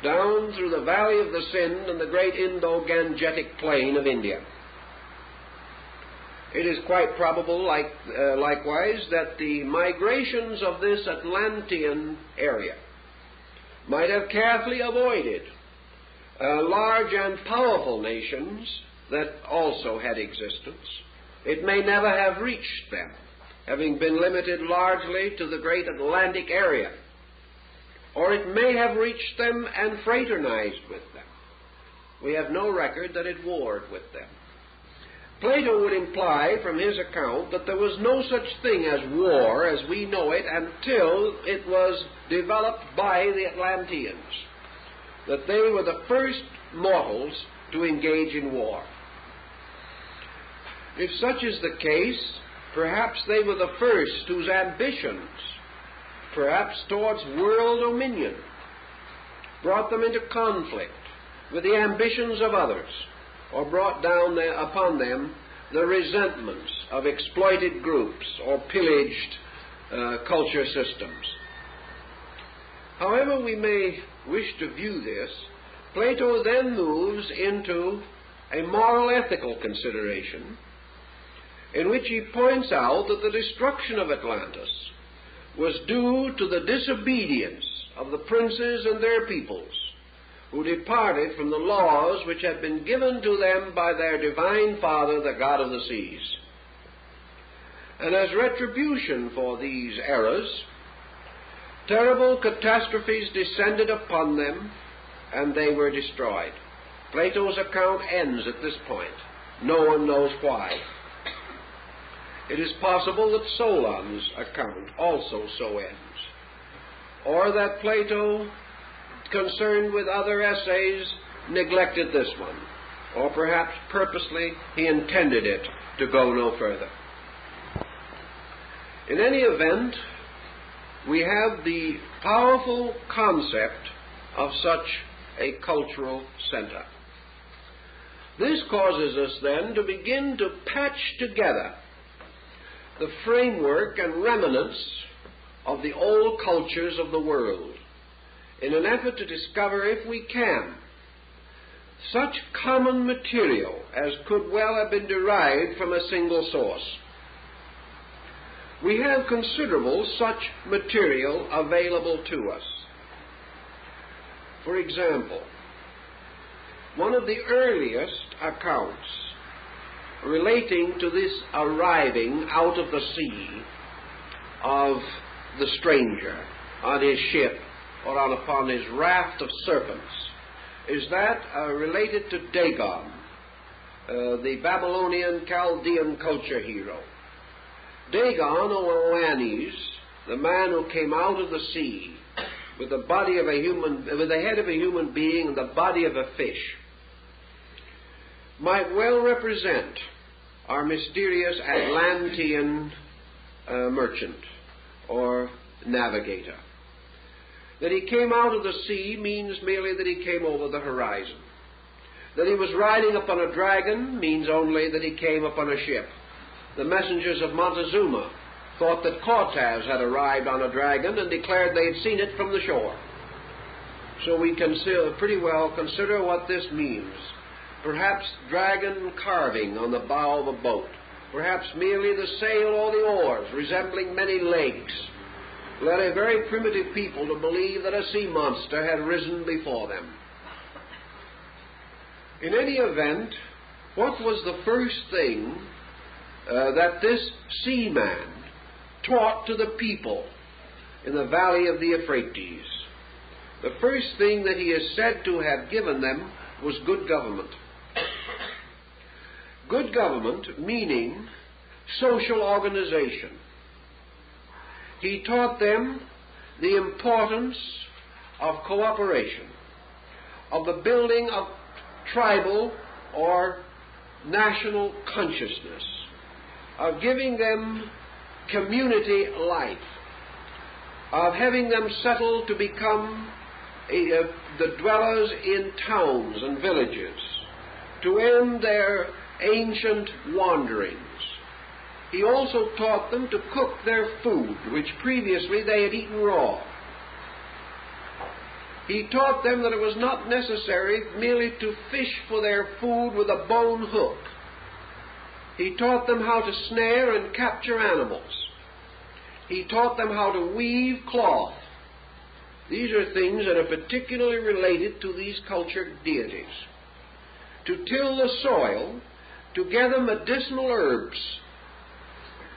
down through the valley of the Sind and the great Indo-Gangetic plain of India. It is quite probable, likewise, that the migrations of this Atlantean area might have carefully avoided large and powerful nations that also had existence. It may never have reached them, having been limited largely to the great Atlantic area. Or it may have reached them and fraternized with them. We have no record that it warred with them. Plato would imply from his account that there was no such thing as war as we know it until it was developed by the Atlanteans, that they were the first mortals to engage in war. If such is the case, perhaps they were the first whose ambitions, perhaps towards world dominion, brought them into conflict with the ambitions of others, or brought down upon them the resentments of exploited groups or pillaged culture systems. However we may wish to view this, Plato then moves into a moral ethical consideration in which he points out that the destruction of Atlantis was due to the disobedience of the princes and their peoples, who departed from the laws which had been given to them by their divine father, the god of the seas. And as retribution for these errors, terrible catastrophes descended upon them, and they were destroyed. Plato's account ends at this point. No one knows why. It is possible that Solon's account also so ends, or that Plato, concerned with other essays, neglected this one, or perhaps purposely he intended it to go no further. In any event, we have the powerful concept of such a cultural center. This causes us then to begin to patch together the framework and remnants of the old cultures of the world, in an effort to discover, if we can, such common material as could well have been derived from a single source. We have considerable such material available to us. For example, one of the earliest accounts relating to this arriving out of the sea of the stranger on his ship or upon his raft of serpents is that related to Dagon, the Babylonian Chaldean culture hero. Dagon, or Oannes, the man who came out of the sea with the body of a human, with the head of a human being and the body of a fish, might well represent our mysterious Atlantean merchant or navigator. That he came out of the sea means merely that he came over the horizon. That he was riding upon a dragon means only that he came upon a ship. The messengers of Montezuma thought that Cortez had arrived on a dragon and declared they had seen it from the shore. So we can pretty well consider what this means. Perhaps dragon carving on the bow of a boat. Perhaps merely the sail or the oars, resembling many legs, led a very primitive people to believe that a sea monster had risen before them. In any event, what was the first thing that this seaman taught to the people in the valley of the Euphrates? The first thing that he is said to have given them was good government. Good government meaning social organization. He taught them the importance of cooperation, of the building of tribal or national consciousness, of giving them community life, of having them settle to become the dwellers in towns and villages, to end their ancient wanderings. He also taught them to cook their food, which previously they had eaten raw. He taught them that it was not necessary merely to fish for their food with a bone hook. He taught them how to snare and capture animals. He taught them how to weave cloth. These are things that are particularly related to these cultured deities. To till the soil, to gather medicinal herbs,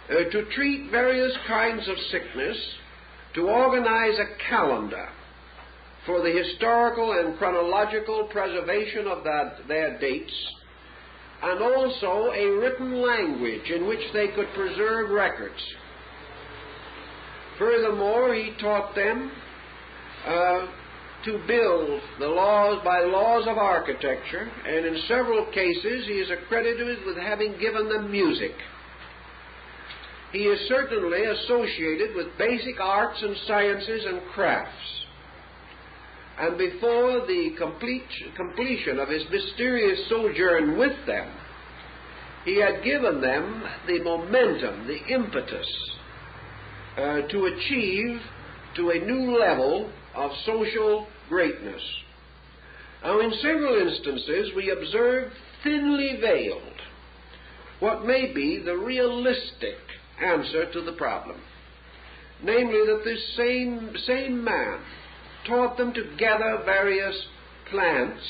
to treat various kinds of sickness, to organize a calendar for the historical and chronological preservation of their dates, and also a written language in which they could preserve records. Furthermore, he taught them to build by laws of architecture, and in several cases he is accredited with having given them music. He is certainly associated with basic arts and sciences and crafts. And before the completion of his mysterious sojourn with them, he had given them the momentum, the impetus to achieve to a new level of social greatness. Now, in several instances, we observe thinly veiled what may be the realistic answer to the problem, namely that this same man taught them to gather various plants,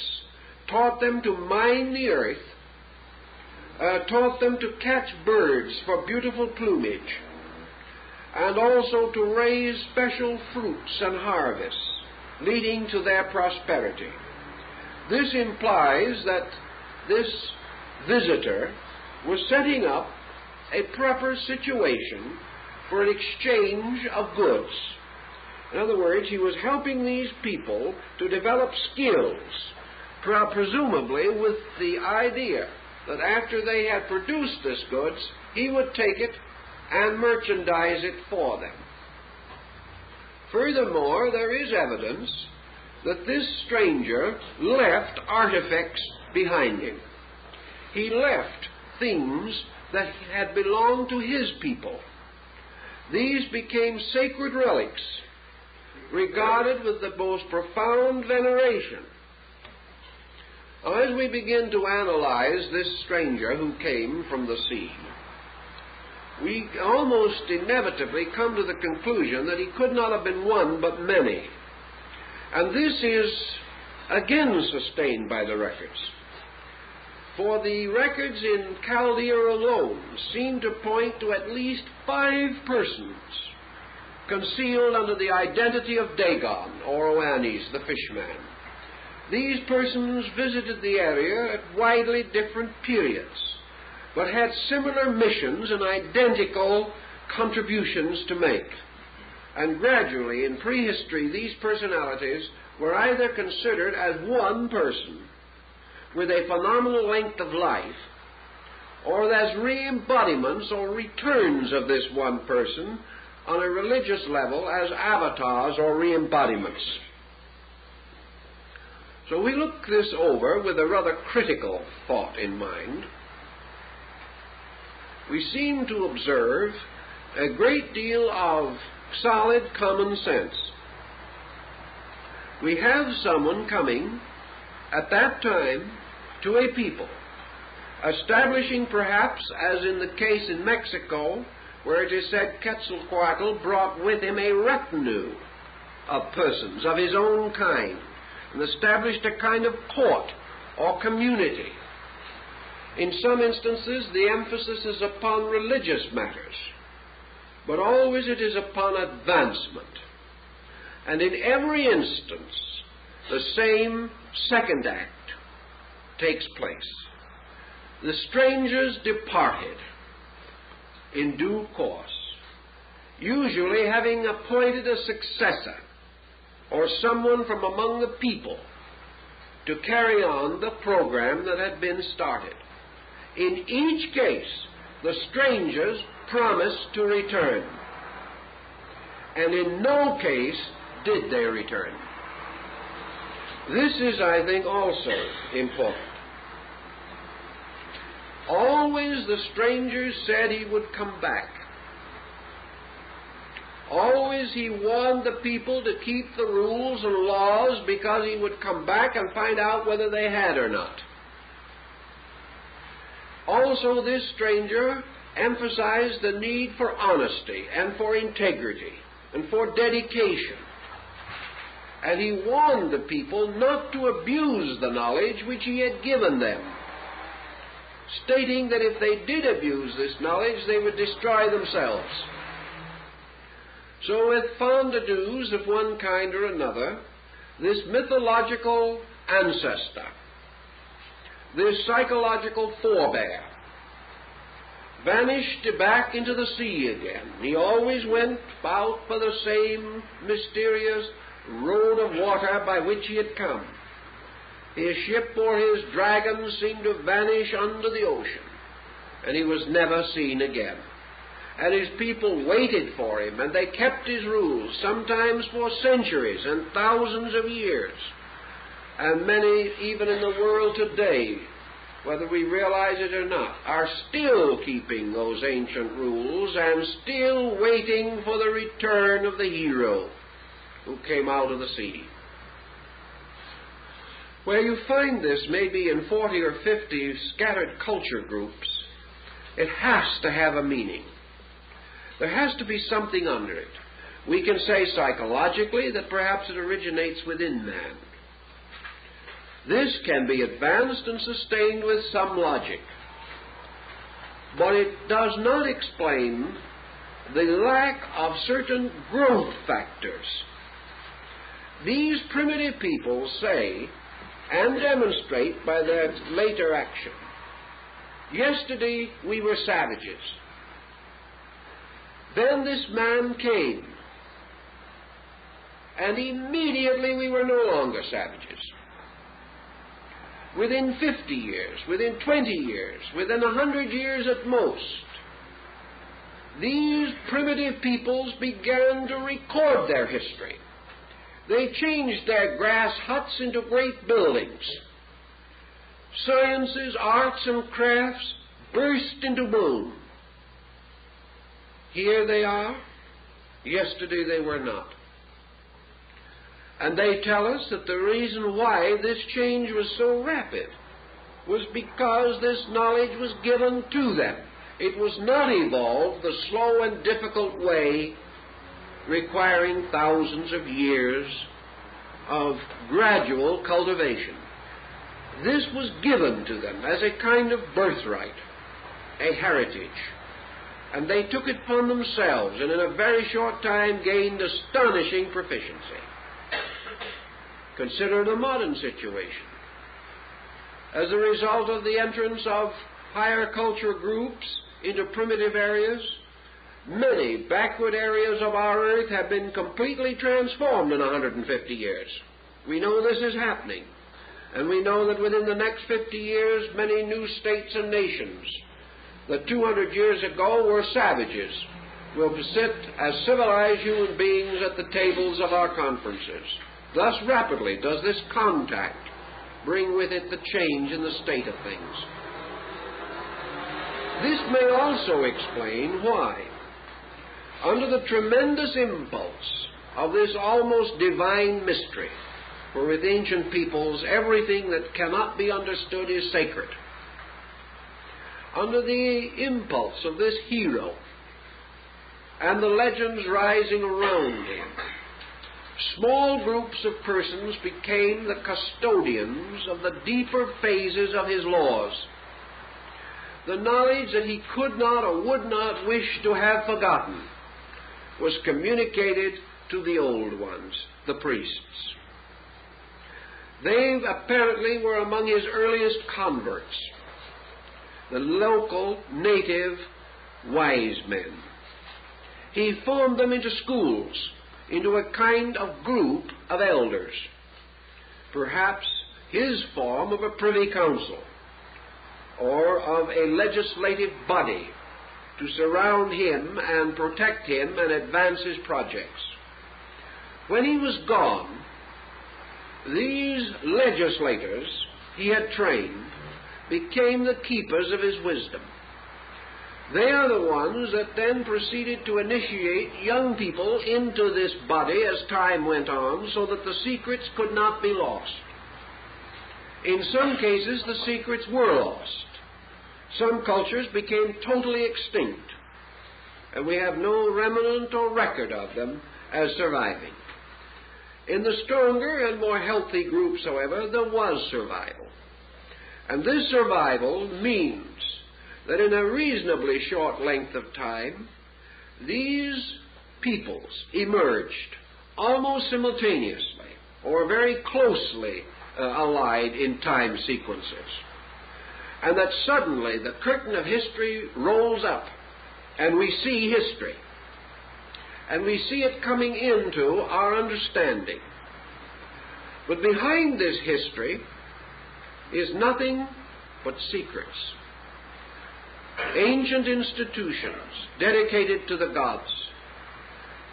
taught them to mine the earth, taught them to catch birds for beautiful plumage, and also to raise special fruits and harvests, leading to their prosperity. This implies that this visitor was setting up a proper situation for an exchange of goods. In other words, he was helping these people to develop skills, presumably with the idea that after they had produced this goods, he would take it and merchandise it for them. Furthermore, there is evidence that this stranger left artifacts behind him. He left things that had belonged to his people. These became sacred relics, regarded with the most profound veneration. Now, as we begin to analyze this stranger who came from the sea, we almost inevitably come to the conclusion that he could not have been one but many. And this is again sustained by the records. For the records in Chaldea alone seem to point to at least 5 persons concealed under the identity of Dagon, or Oannes, the fishman. These persons visited the area at widely different periods, but had similar missions and identical contributions to make. And gradually, in prehistory, these personalities were either considered as one person with a phenomenal length of life, or as re-embodiments or returns of this one person on a religious level as avatars or re-embodiments. So we look this over with a rather critical thought in mind. We seem to observe a great deal of solid common sense. We have someone coming at that time to a people, establishing perhaps, as in the case in Mexico, where it is said Quetzalcoatl brought with him a retinue of persons of his own kind and established a kind of court or community. In some instances, the emphasis is upon religious matters, but always it is upon advancement. And in every instance, the same second act takes place. The strangers departed in due course, usually having appointed a successor or someone from among the people to carry on the program that had been started. In each case, the strangers promised to return, and in no case did they return. This is, I think, also important. Always the strangers said he would come back. Always he warned the people to keep the rules and laws because he would come back and find out whether they had or not. Also, this stranger emphasized the need for honesty and for integrity and for dedication. And he warned the people not to abuse the knowledge which he had given them, stating that if they did abuse this knowledge, they would destroy themselves. So with fond-a-do's of one kind or another, this mythological ancestor this psychological forebear, vanished back into the sea again. He always went out for the same mysterious road of water by which he had come. His ship or his dragon seemed to vanish under the ocean, and he was never seen again. And his people waited for him, and they kept his rules, sometimes for centuries and thousands of years. And many, even in the world today, whether we realize it or not, are still keeping those ancient rules and still waiting for the return of the hero who came out of the sea. Where you find this maybe in 40 or 50 scattered culture groups, it has to have a meaning. There has to be something under it. We can say psychologically that perhaps it originates within man. This can be advanced and sustained with some logic. But it does not explain the lack of certain growth factors. These primitive people say and demonstrate by their later action, yesterday we were savages. Then this man came, and immediately we were no longer savages. Within 50 years, within 20 years, within 100 years at most, these primitive peoples began to record their history. They changed their grass huts into great buildings. Sciences, arts, and crafts burst into bloom. Here they are. Yesterday they were not. And they tell us that the reason why this change was so rapid was because this knowledge was given to them. It was not evolved the slow and difficult way requiring thousands of years of gradual cultivation. This was given to them as a kind of birthright, a heritage. And they took it upon themselves and in a very short time gained astonishing proficiency. Consider the modern situation. As a result of the entrance of higher culture groups into primitive areas, many backward areas of our earth have been completely transformed in 150 years. We know this is happening. And we know that within the next 50 years, many new states and nations that 200 years ago were savages will sit as civilized human beings at the tables of our conferences. Thus rapidly does this contact bring with it the change in the state of things. This may also explain why, under the tremendous impulse of this almost divine mystery, for with ancient peoples everything that cannot be understood is sacred, under the impulse of this hero and the legends rising around him, small groups of persons became the custodians of the deeper phases of his laws. The knowledge that he could not or would not wish to have forgotten was communicated to the old ones, the priests. They apparently were among his earliest converts, the local native wise men. He formed them into schools, into a kind of group of elders, perhaps his form of a privy council or of a legislative body to surround him and protect him and advance his projects. When he was gone, these legislators he had trained became the keepers of his wisdom. They are the ones that then proceeded to initiate young people into this body as time went on so that the secrets could not be lost. In some cases, the secrets were lost. Some cultures became totally extinct, and we have no remnant or record of them as surviving. In the stronger and more healthy groups, however, there was survival. And this survival means that in a reasonably short length of time, these peoples emerged almost simultaneously or very closely allied in time sequences. and that suddenly the curtain of history rolls up, and we see history. And we see it coming into our understanding. But behind this history is nothing but secrets. Ancient institutions dedicated to the gods,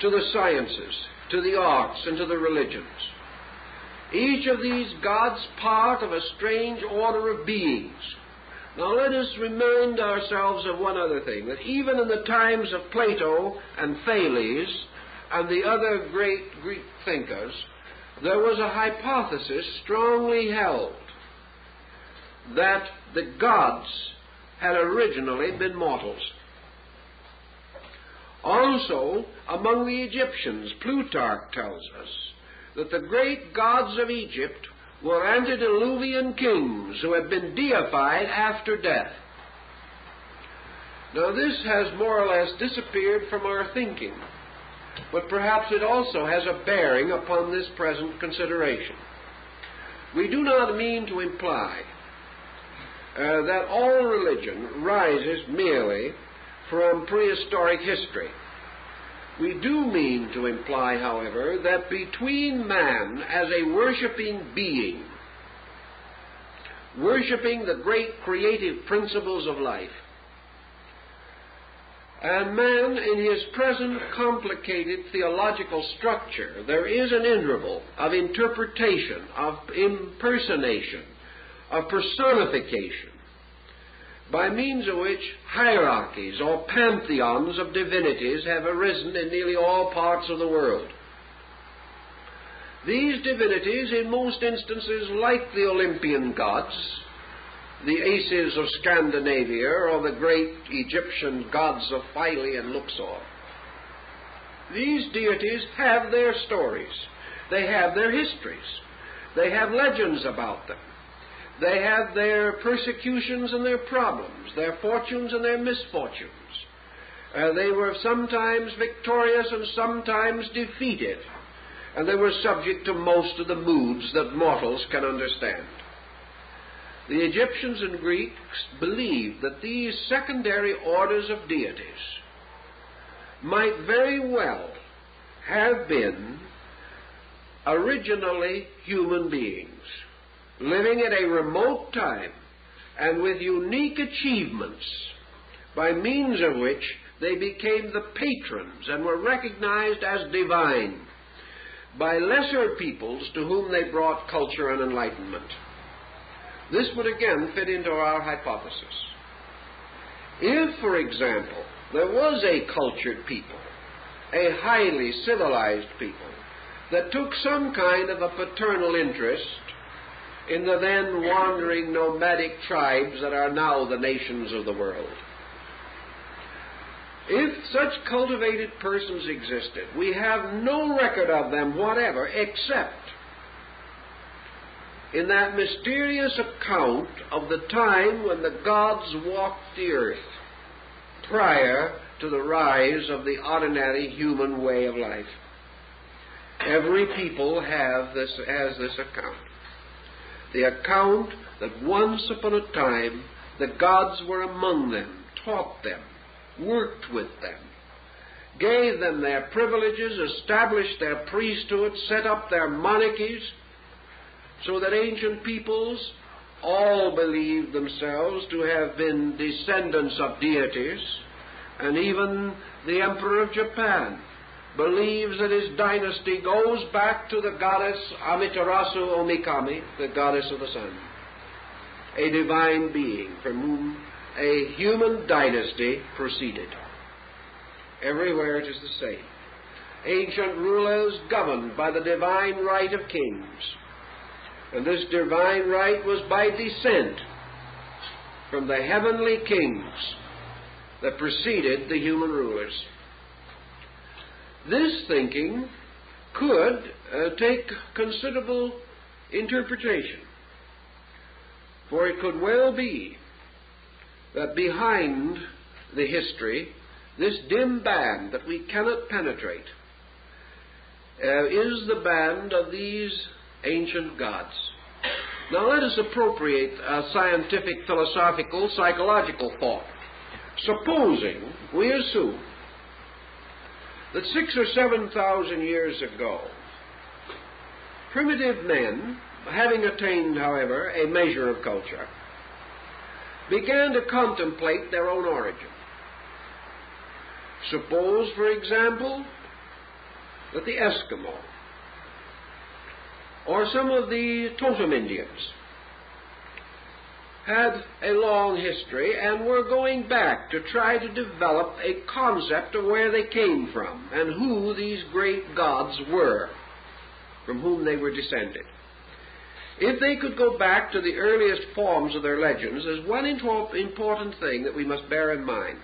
to the sciences, to the arts, and to the religions. Each of these gods part of a strange order of beings. Now let us remind ourselves of one other thing, that even in the times of Plato and Thales and the other great Greek thinkers, there was a hypothesis strongly held that the gods had originally been mortals. Also, among the Egyptians, Plutarch tells us that the great gods of Egypt were antediluvian kings who had been deified after death. Now this has more or less disappeared from our thinking, but perhaps it also has a bearing upon this present consideration. We do not mean to imply that all religion rises merely from prehistoric history. We do mean to imply, however, that between man as a worshipping being, worshipping the great creative principles of life, and man in his present complicated theological structure, there is an interval of interpretation, of impersonation, of personification, by means of which hierarchies or pantheons of divinities have arisen in nearly all parts of the world. These divinities, in most instances, like the Olympian gods, the Aces of Scandinavia, or the great Egyptian gods of Philae and Luxor, these deities have their stories. They have their histories. They have legends about them. They have their persecutions and their problems, their fortunes and their misfortunes. They were sometimes victorious and sometimes defeated, and they were subject to most of the moods that mortals can understand. The Egyptians and Greeks believed that these secondary orders of deities might very well have been originally human beings, living at a remote time and with unique achievements, by means of which they became the patrons and were recognized as divine by lesser peoples to whom they brought culture and enlightenment. This would again fit into our hypothesis. If, for example, there was a cultured people, a highly civilized people, that took some kind of a paternal interest in the then wandering nomadic tribes that are now the nations of the world. If such cultivated persons existed, we have no record of them whatever except in that mysterious account of the time when the gods walked the earth prior to the rise of the ordinary human way of life. Every people has this account. The account that once upon a time the gods were among them, taught them, worked with them, gave them their privileges, established their priesthoods, set up their monarchies, so that ancient peoples all believed themselves to have been descendants of deities, and even the Emperor of Japan believes that his dynasty goes back to the goddess Amaterasu Omikami, the goddess of the sun, a divine being from whom a human dynasty proceeded. Everywhere it is the same. Ancient rulers governed by the divine right of kings, and this divine right was by descent from the heavenly kings that preceded the human rulers. This thinking could take considerable interpretation, for it could well be that behind the history, this dim band that we cannot penetrate, is the band of these ancient gods. Now let us appropriate a scientific, philosophical, psychological thought. Supposing we assume that 6,000 or 7,000 years ago, primitive men, having attained, however, a measure of culture, began to contemplate their own origin. Suppose, for example, that the Eskimo or some of the totem Indians had a long history and were going back to try to develop a concept of where they came from and who these great gods were from whom they were descended. If they could go back to the earliest forms of their legends, there's one important thing that we must bear in mind.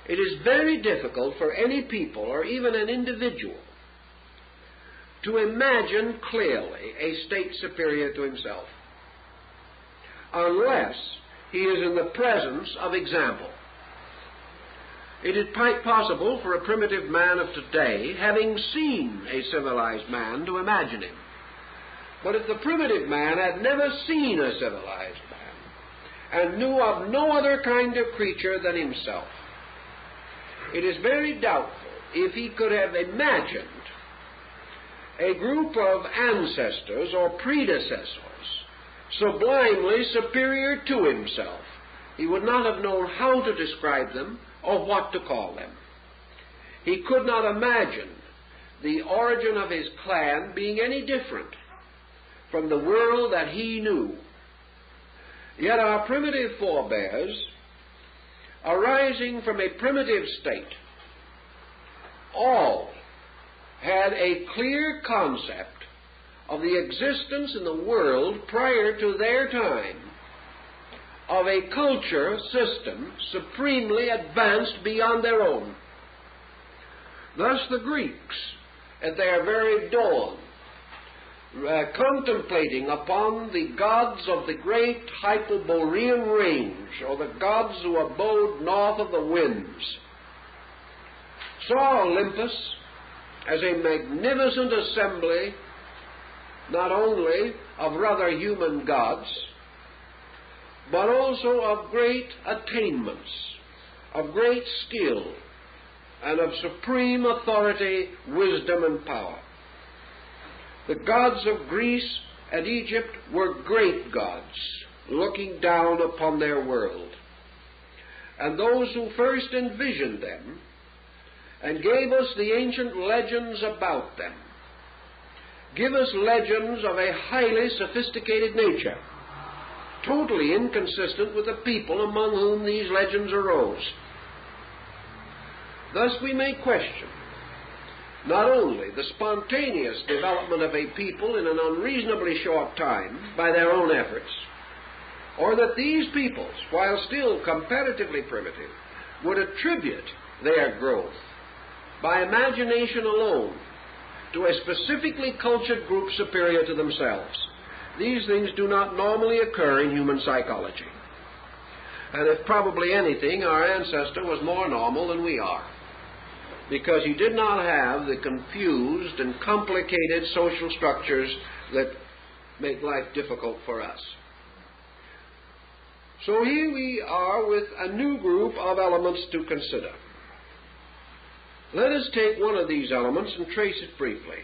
It is very difficult for any people or even an individual to imagine clearly a state superior to himself unless he is in the presence of example. It is quite possible for a primitive man of today, having seen a civilized man, to imagine him. But if the primitive man had never seen a civilized man and knew of no other kind of creature than himself, it is very doubtful if he could have imagined a group of ancestors or predecessors sublimely superior to himself. He would not have known how to describe them or what to call them. He could not imagine the origin of his clan being any different from the world that he knew. Yet our primitive forebears, arising from a primitive state, all had a clear concept of the existence in the world prior to their time of a culture system supremely advanced beyond their own. Thus the Greeks, at their very dawn, contemplating upon the gods of the great Hyperborean range, or the gods who abode north of the winds, saw Olympus as a magnificent assembly not only of rather human gods, but also of great attainments, of great skill, and of supreme authority, wisdom, and power. The gods of Greece and Egypt were great gods, looking down upon their world. And those who first envisioned them and gave us the ancient legends about them give us legends of a highly sophisticated nature, totally inconsistent with the people among whom these legends arose. Thus we may question not only the spontaneous development of a people in an unreasonably short time by their own efforts, or that these peoples, while still comparatively primitive, would attribute their growth by imagination alone to a specifically cultured group superior to themselves. These things do not normally occur in human psychology. And if probably anything, our ancestor was more normal than we are, because he did not have the confused and complicated social structures that make life difficult for us. So here we are with a new group of elements to consider. Let us take one of these elements and trace it briefly.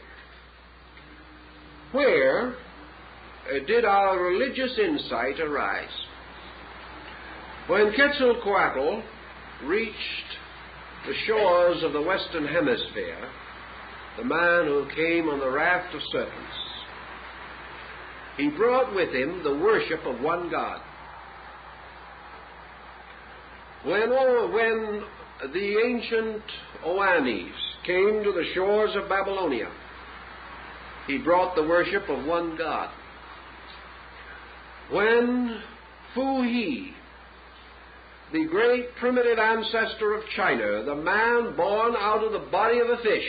Where did our religious insight arise? When Quetzalcoatl reached the shores of the Western Hemisphere, the man who came on the raft of serpents, he brought with him the worship of one God. When the ancient Oannes came to the shores of Babylonia, he brought the worship of one God. When Fu He, the great primitive ancestor of China, the man born out of the body of a fish,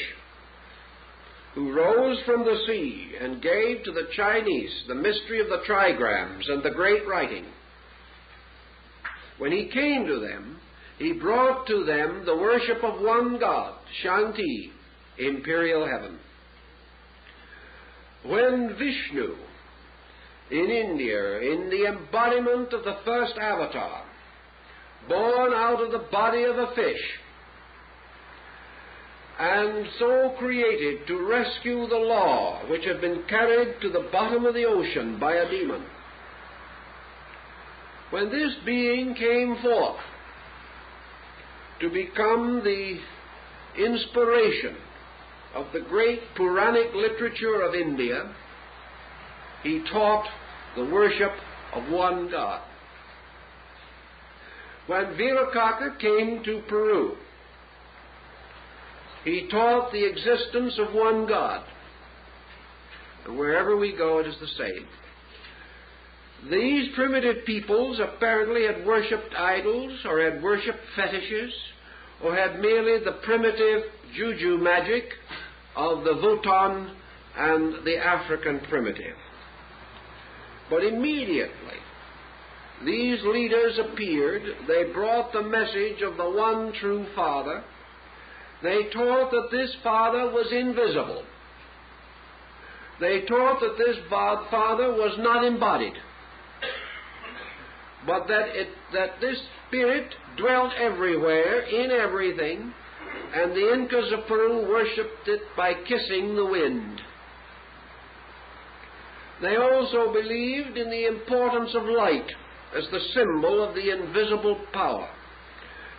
who rose from the sea and gave to the Chinese the mystery of the trigrams and the great writing, when he came to them, he brought to them the worship of one God, Shanti, imperial heaven. When Vishnu, in India in the embodiment of the first avatar, born out of the body of a fish, and so created to rescue the law which had been carried to the bottom of the ocean by a demon. When this being came forth to become the inspiration of the great Puranic literature of India, he taught the worship of one God. When Virakaka came to Peru, he taught the existence of one God. And wherever we go, it is the same. These primitive peoples apparently had worshipped idols, or had worshipped fetishes, or had merely the primitive juju magic of the Vuitton and the African primitive. But immediately these leaders appeared. They brought the message of the one true Father. They taught that this Father was invisible. They taught that this Father was not embodied, but that this Spirit dwelt everywhere, in everything, and the Incas of Peru worshipped it by kissing the wind. They also believed in the importance of light as the symbol of the invisible power.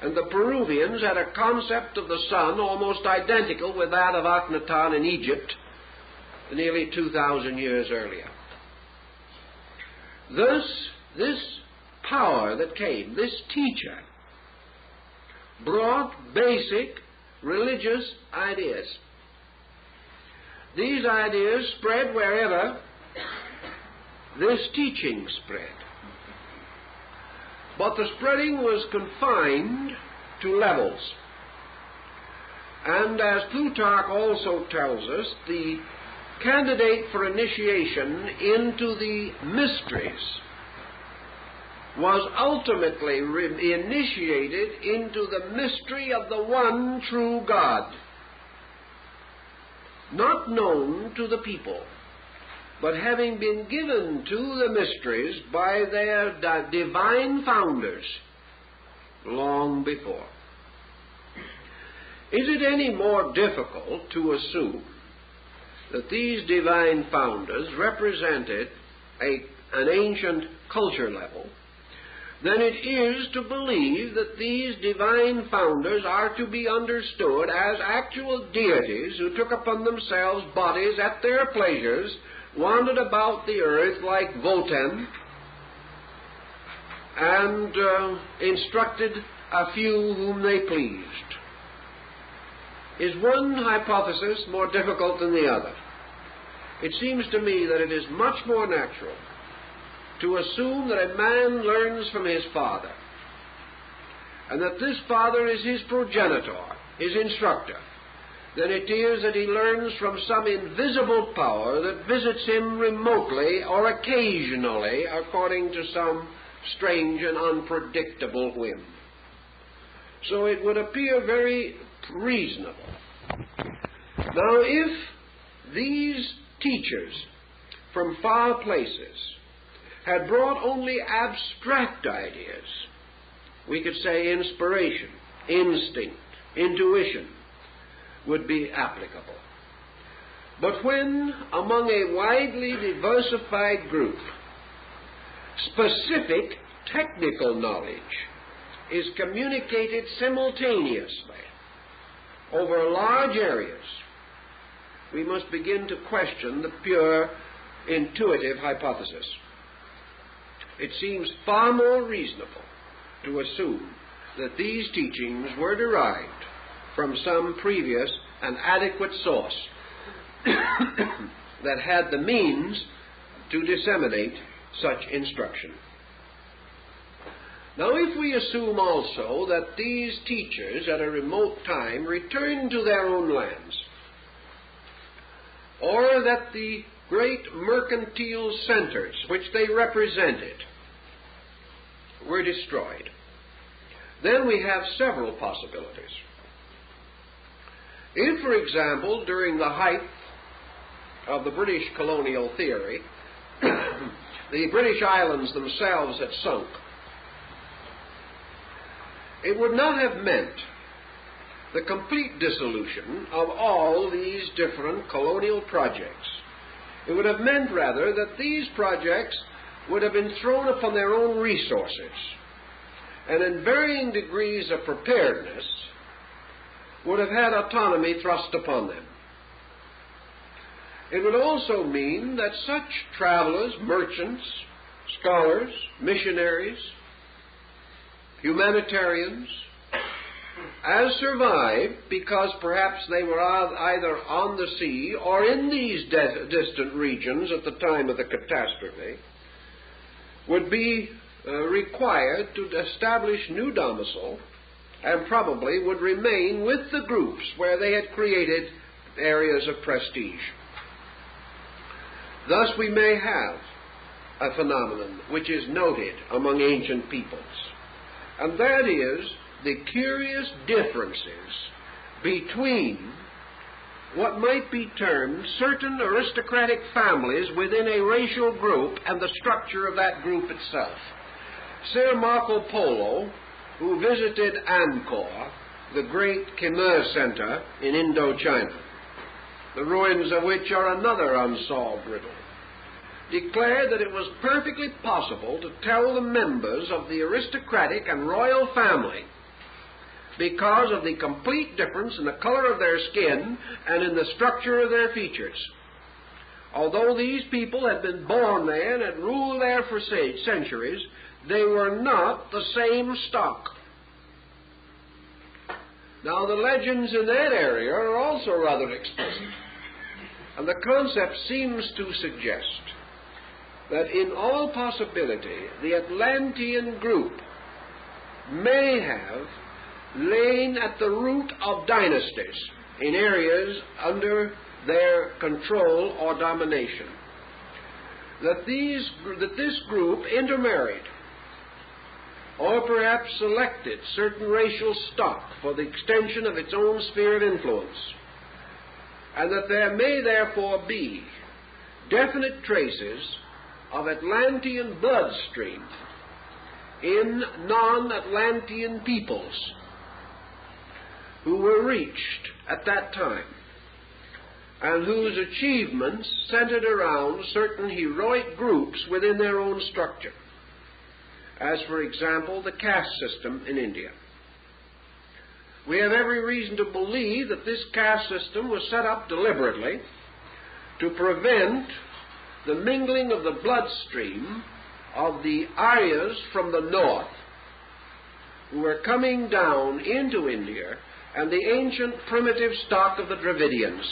And the Peruvians had a concept of the sun almost identical with that of Akhenaten in Egypt nearly 2,000 years earlier. Thus, this power that came, this teacher, brought basic religious ideas. These ideas spread wherever this teaching spread. But the spreading was confined to levels. And as Plutarch also tells us, the candidate for initiation into the mysteries was ultimately initiated into the mystery of the one true God, not known to the people, but having been given to the mysteries by their divine founders long before. Is it any more difficult to assume that these divine founders represented an ancient culture level than it is to believe that these divine founders are to be understood as actual deities who took upon themselves bodies at their pleasures, wandered about the earth like Votan, and instructed a few whom they pleased? Is one hypothesis more difficult than the other? It seems to me that it is much more natural to assume that a man learns from his father, and that this father is his progenitor, his instructor, than it is that he learns from some invisible power that visits him remotely or occasionally according to some strange and unpredictable whim. So it would appear very reasonable. Now, if these teachers from far places had brought only abstract ideas, we could say inspiration, instinct, intuition would be applicable. But when among a widely diversified group, specific technical knowledge is communicated simultaneously over large areas, we must begin to question the pure intuitive hypothesis. It seems far more reasonable to assume that these teachings were derived from some previous and adequate source that had the means to disseminate such instruction. Now, if we assume also that these teachers at a remote time returned to their own lands, or that the great mercantile centers which they represented were destroyed, then we have several possibilities. If, for example, during the height of the British colonial theory, the British islands themselves had sunk, it would not have meant the complete dissolution of all these different colonial projects. It would have meant, rather, that these projects would have been thrown upon their own resources, and in varying degrees of preparedness would have had autonomy thrust upon them. It would also mean that such travelers, merchants, scholars, missionaries, humanitarians, as survived because perhaps they were either on the sea or in these distant regions at the time of the catastrophe, would be required to establish new domicile and probably would remain with the groups where they had created areas of prestige. Thus we may have a phenomenon which is noted among ancient peoples, and that is the curious differences between what might be termed certain aristocratic families within a racial group and the structure of that group itself. Sir Marco Polo, who visited Angkor, the great Khmer center in Indochina, the ruins of which are another unsolved riddle, declared that it was perfectly possible to tell the members of the aristocratic and royal family because of the complete difference in the color of their skin and in the structure of their features. Although these people had been born there and had ruled there for centuries, they were not the same stock. Now, the legends in that area are also rather explicit, and the concept seems to suggest that in all possibility the Atlantean group may have lain at the root of dynasties in areas under their control or domination. That this group intermarried or perhaps selected certain racial stock for the extension of its own sphere of influence, and that there may therefore be definite traces of Atlantean bloodstream in non-Atlantean peoples who were reached at that time, and whose achievements centered around certain heroic groups within their own structure, as, for example, the caste system in India. We have every reason to believe that this caste system was set up deliberately to prevent the mingling of the bloodstream of the Aryas from the north, who were coming down into India, and the ancient primitive stock of the Dravidians.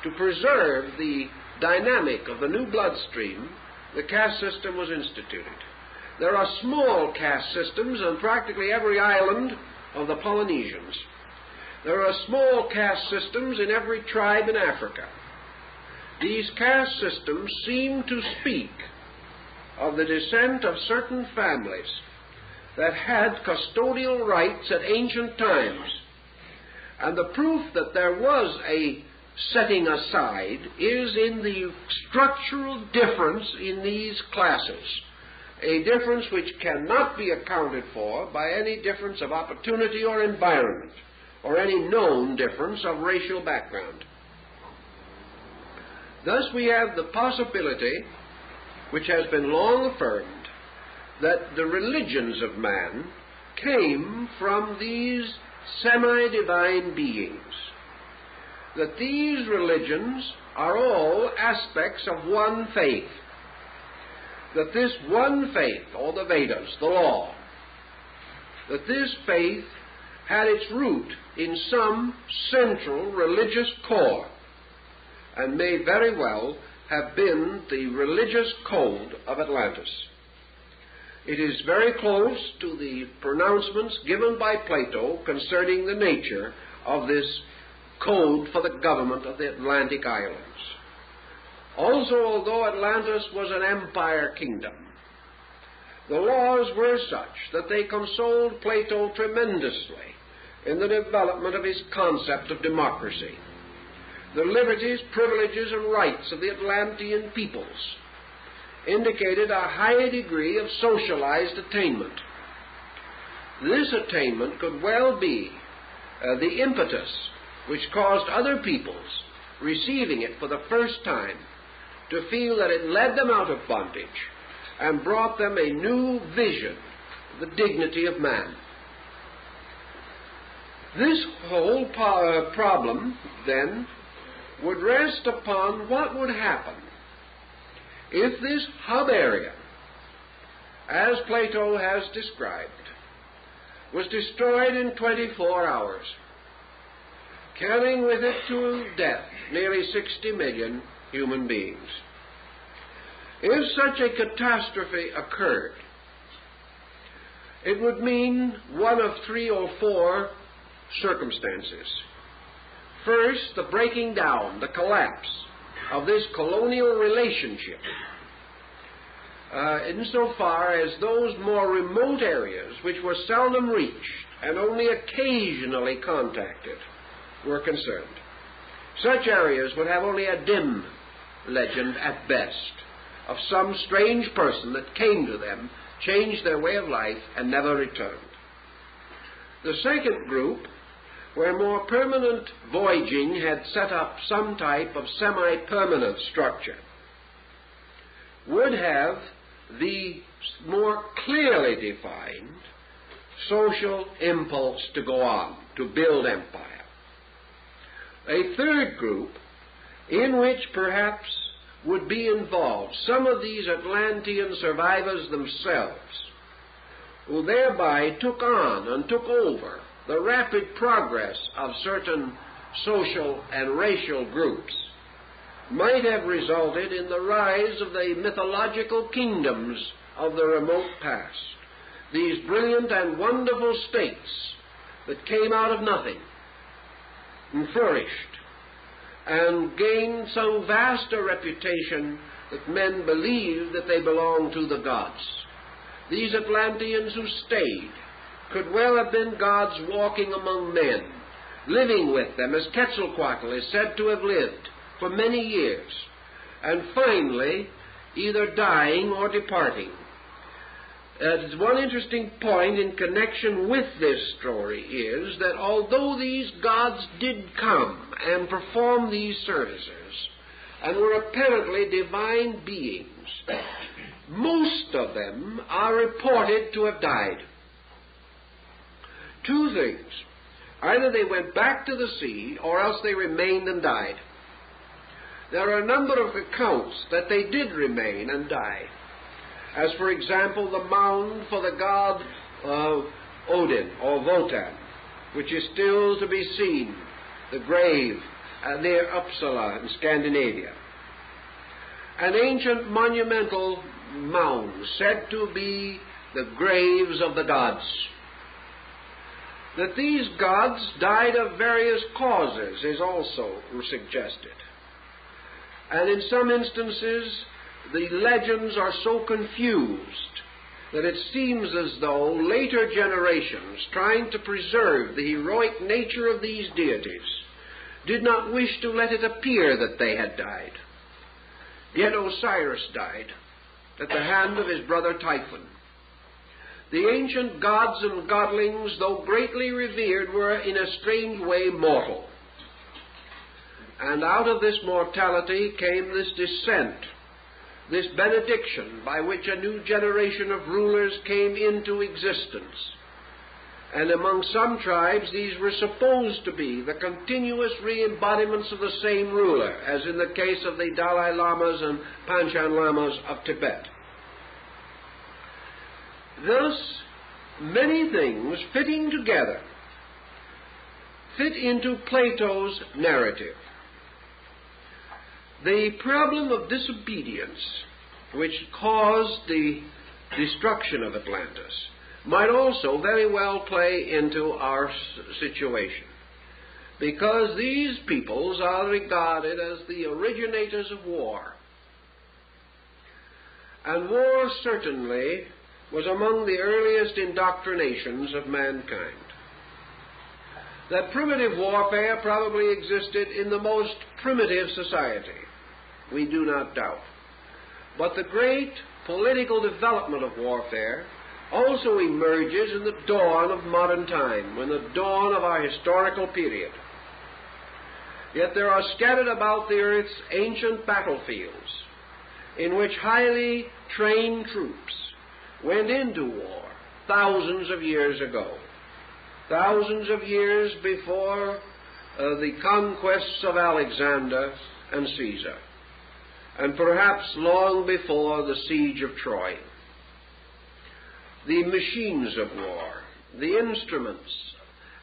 To preserve the dynamic of the new bloodstream, the caste system was instituted. There are small caste systems on practically every island of the Polynesians. There are small caste systems in every tribe in Africa. These caste systems seem to speak of the descent of certain families that had custodial rights at ancient times. And the proof that there was a setting aside is in the structural difference in these classes, a difference which cannot be accounted for by any difference of opportunity or environment, or any known difference of racial background. Thus we have the possibility, which has been long affirmed, that the religions of man came from these semi-divine beings, that these religions are all aspects of one faith, that this one faith, or the Vedas, the law, that this faith had its root in some central religious core, and may very well have been the religious code of Atlantis. It is very close to the pronouncements given by Plato concerning the nature of this code for the government of the Atlantic islands. Also, although Atlantis was an empire kingdom, the laws were such that they consoled Plato tremendously in the development of his concept of democracy. The liberties, privileges, and rights of the Atlantean peoples indicated a high degree of socialized attainment. This attainment could well be the impetus which caused other peoples, receiving it for the first time, to feel that it led them out of bondage and brought them a new vision of the dignity of man. This whole problem, then, would rest upon what would happen if this hub area, as Plato has described, was destroyed in 24 hours, carrying with it to death nearly 60 million human beings. If such a catastrophe occurred, it would mean one of 3 or 4 circumstances. First, the breaking down, the collapse of this colonial relationship, insofar as those more remote areas which were seldom reached and only occasionally contacted were concerned. Such areas would have only a dim legend at best of some strange person that came to them, changed their way of life, and never returned. The second group, where more permanent voyaging had set up some type of semi-permanent structure, would have the more clearly defined social impulse to go on, to build empire. A third group, in which perhaps would be involved some of these Atlantean survivors themselves, who thereby took on and took over the rapid progress of certain social and racial groups, might have resulted in the rise of the mythological kingdoms of the remote past, these brilliant and wonderful states that came out of nothing and flourished and gained so vast a reputation that men believed that they belonged to the gods. These Atlanteans who stayed could well have been gods walking among men, living with them, as Quetzalcoatl is said to have lived for many years, and finally either dying or departing. One interesting point in connection with this story is that although these gods did come and perform these services and were apparently divine beings, most of them are reported to have died. 2 things. Either they went back to the sea, or else they remained and died. There are a number of accounts that they did remain and die, as for example the mound for the god Odin, or Wotan, which is still to be seen, the grave near Uppsala in Scandinavia. An ancient monumental mound said to be the graves of the gods. That these gods died of various causes is also suggested. And in some instances, the legends are so confused that it seems as though later generations, trying to preserve the heroic nature of these deities, did not wish to let it appear that they had died. Yet Osiris died at the hand of his brother Typhon. The ancient gods and godlings, though greatly revered, were in a strange way mortal. And out of this mortality came this descent, this benediction by which a new generation of rulers came into existence. And among some tribes these were supposed to be the continuous re-embodiments of the same ruler, as in the case of the Dalai Lamas and Panchen Lamas of Tibet. Thus, many things fitting together fit into Plato's narrative. The problem of disobedience, which caused the destruction of Atlantis, might also very well play into our situation, because these peoples are regarded as the originators of war. And war certainly was among the earliest indoctrinations of mankind. That primitive warfare probably existed in the most primitive society, we do not doubt. But the great political development of warfare also emerges in the dawn of modern time, in the dawn of our historical period. Yet there are scattered about the earth's ancient battlefields in which highly trained troops went into war thousands of years ago, thousands of years before the conquests of Alexander and Caesar, and perhaps long before the siege of Troy. The machines of war, the instruments,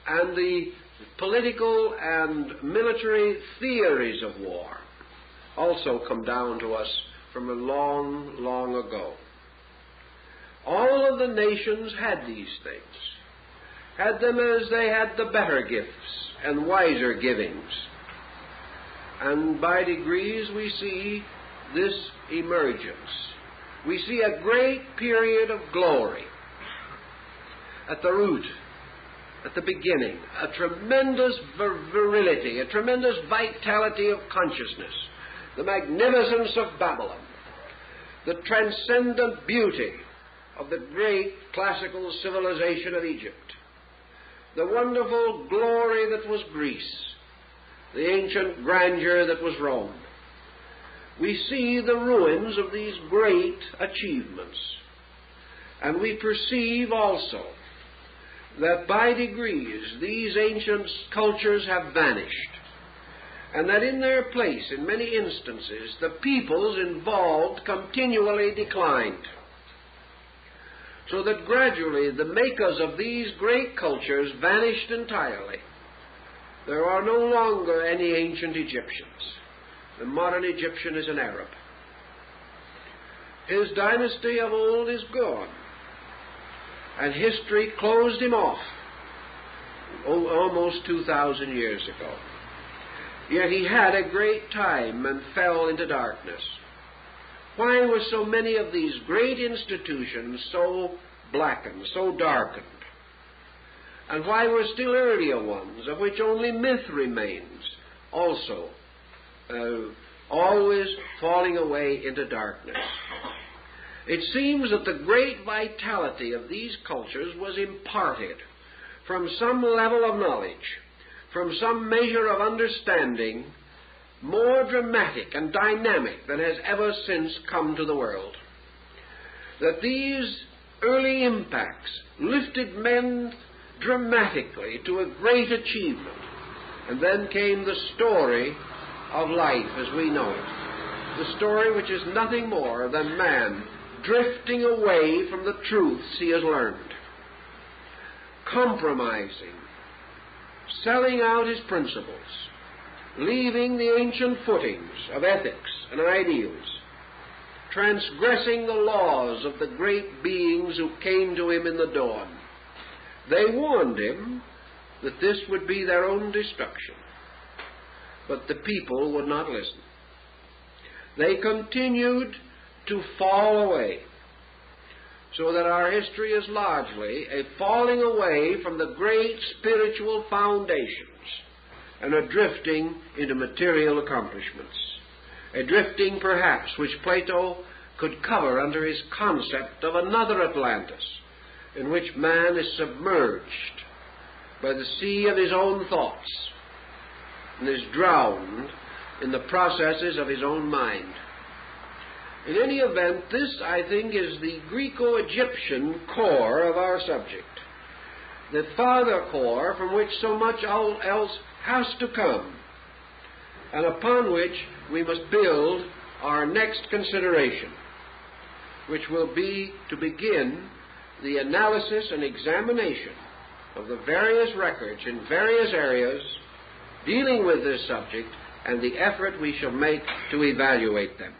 and the political and military theories of war also come down to us from a long, long ago. All of the nations had these things, had them as they had the better gifts and wiser givings. And by degrees we see this emergence. We see a great period of glory at the root, at the beginning, a tremendous virility, a tremendous vitality of consciousness, the magnificence of Babylon, the transcendent beauty of the great classical civilization of Egypt, the wonderful glory that was Greece, the ancient grandeur that was Rome. We see the ruins of these great achievements, and we perceive also that by degrees these ancient cultures have vanished, and that in their place, in many instances, the peoples involved continually declined, so that gradually the makers of these great cultures vanished entirely. There are no longer any ancient Egyptians. The modern Egyptian is an Arab. His dynasty of old is gone, and history closed him off almost 2,000 years ago. Yet he had a great time and fell into darkness. Why were so many of these great institutions so blackened, so darkened? And why were still earlier ones, of which only myth remains, also always falling away into darkness? It seems that the great vitality of these cultures was imparted from some level of knowledge, from some measure of understanding, more dramatic and dynamic than has ever since come to the world. That these early impacts lifted men dramatically to a great achievement, and then came the story of life as we know it, the story which is nothing more than man drifting away from the truths he has learned, compromising, selling out his principles, leaving the ancient footings of ethics and ideals, transgressing the laws of the great beings who came to him in the dawn. They warned him that this would be their own destruction, but the people would not listen. They continued to fall away, so that our history is largely a falling away from the great spiritual foundations and a drifting into material accomplishments, a drifting perhaps which Plato could cover under his concept of another Atlantis, in which man is submerged by the sea of his own thoughts and is drowned in the processes of his own mind. In any event, this, I think, is the Greco-Egyptian core of our subject, the farther core from which so much else has to come, and upon which we must build our next consideration, which will be to begin the analysis and examination of the various records in various areas dealing with this subject and the effort we shall make to evaluate them.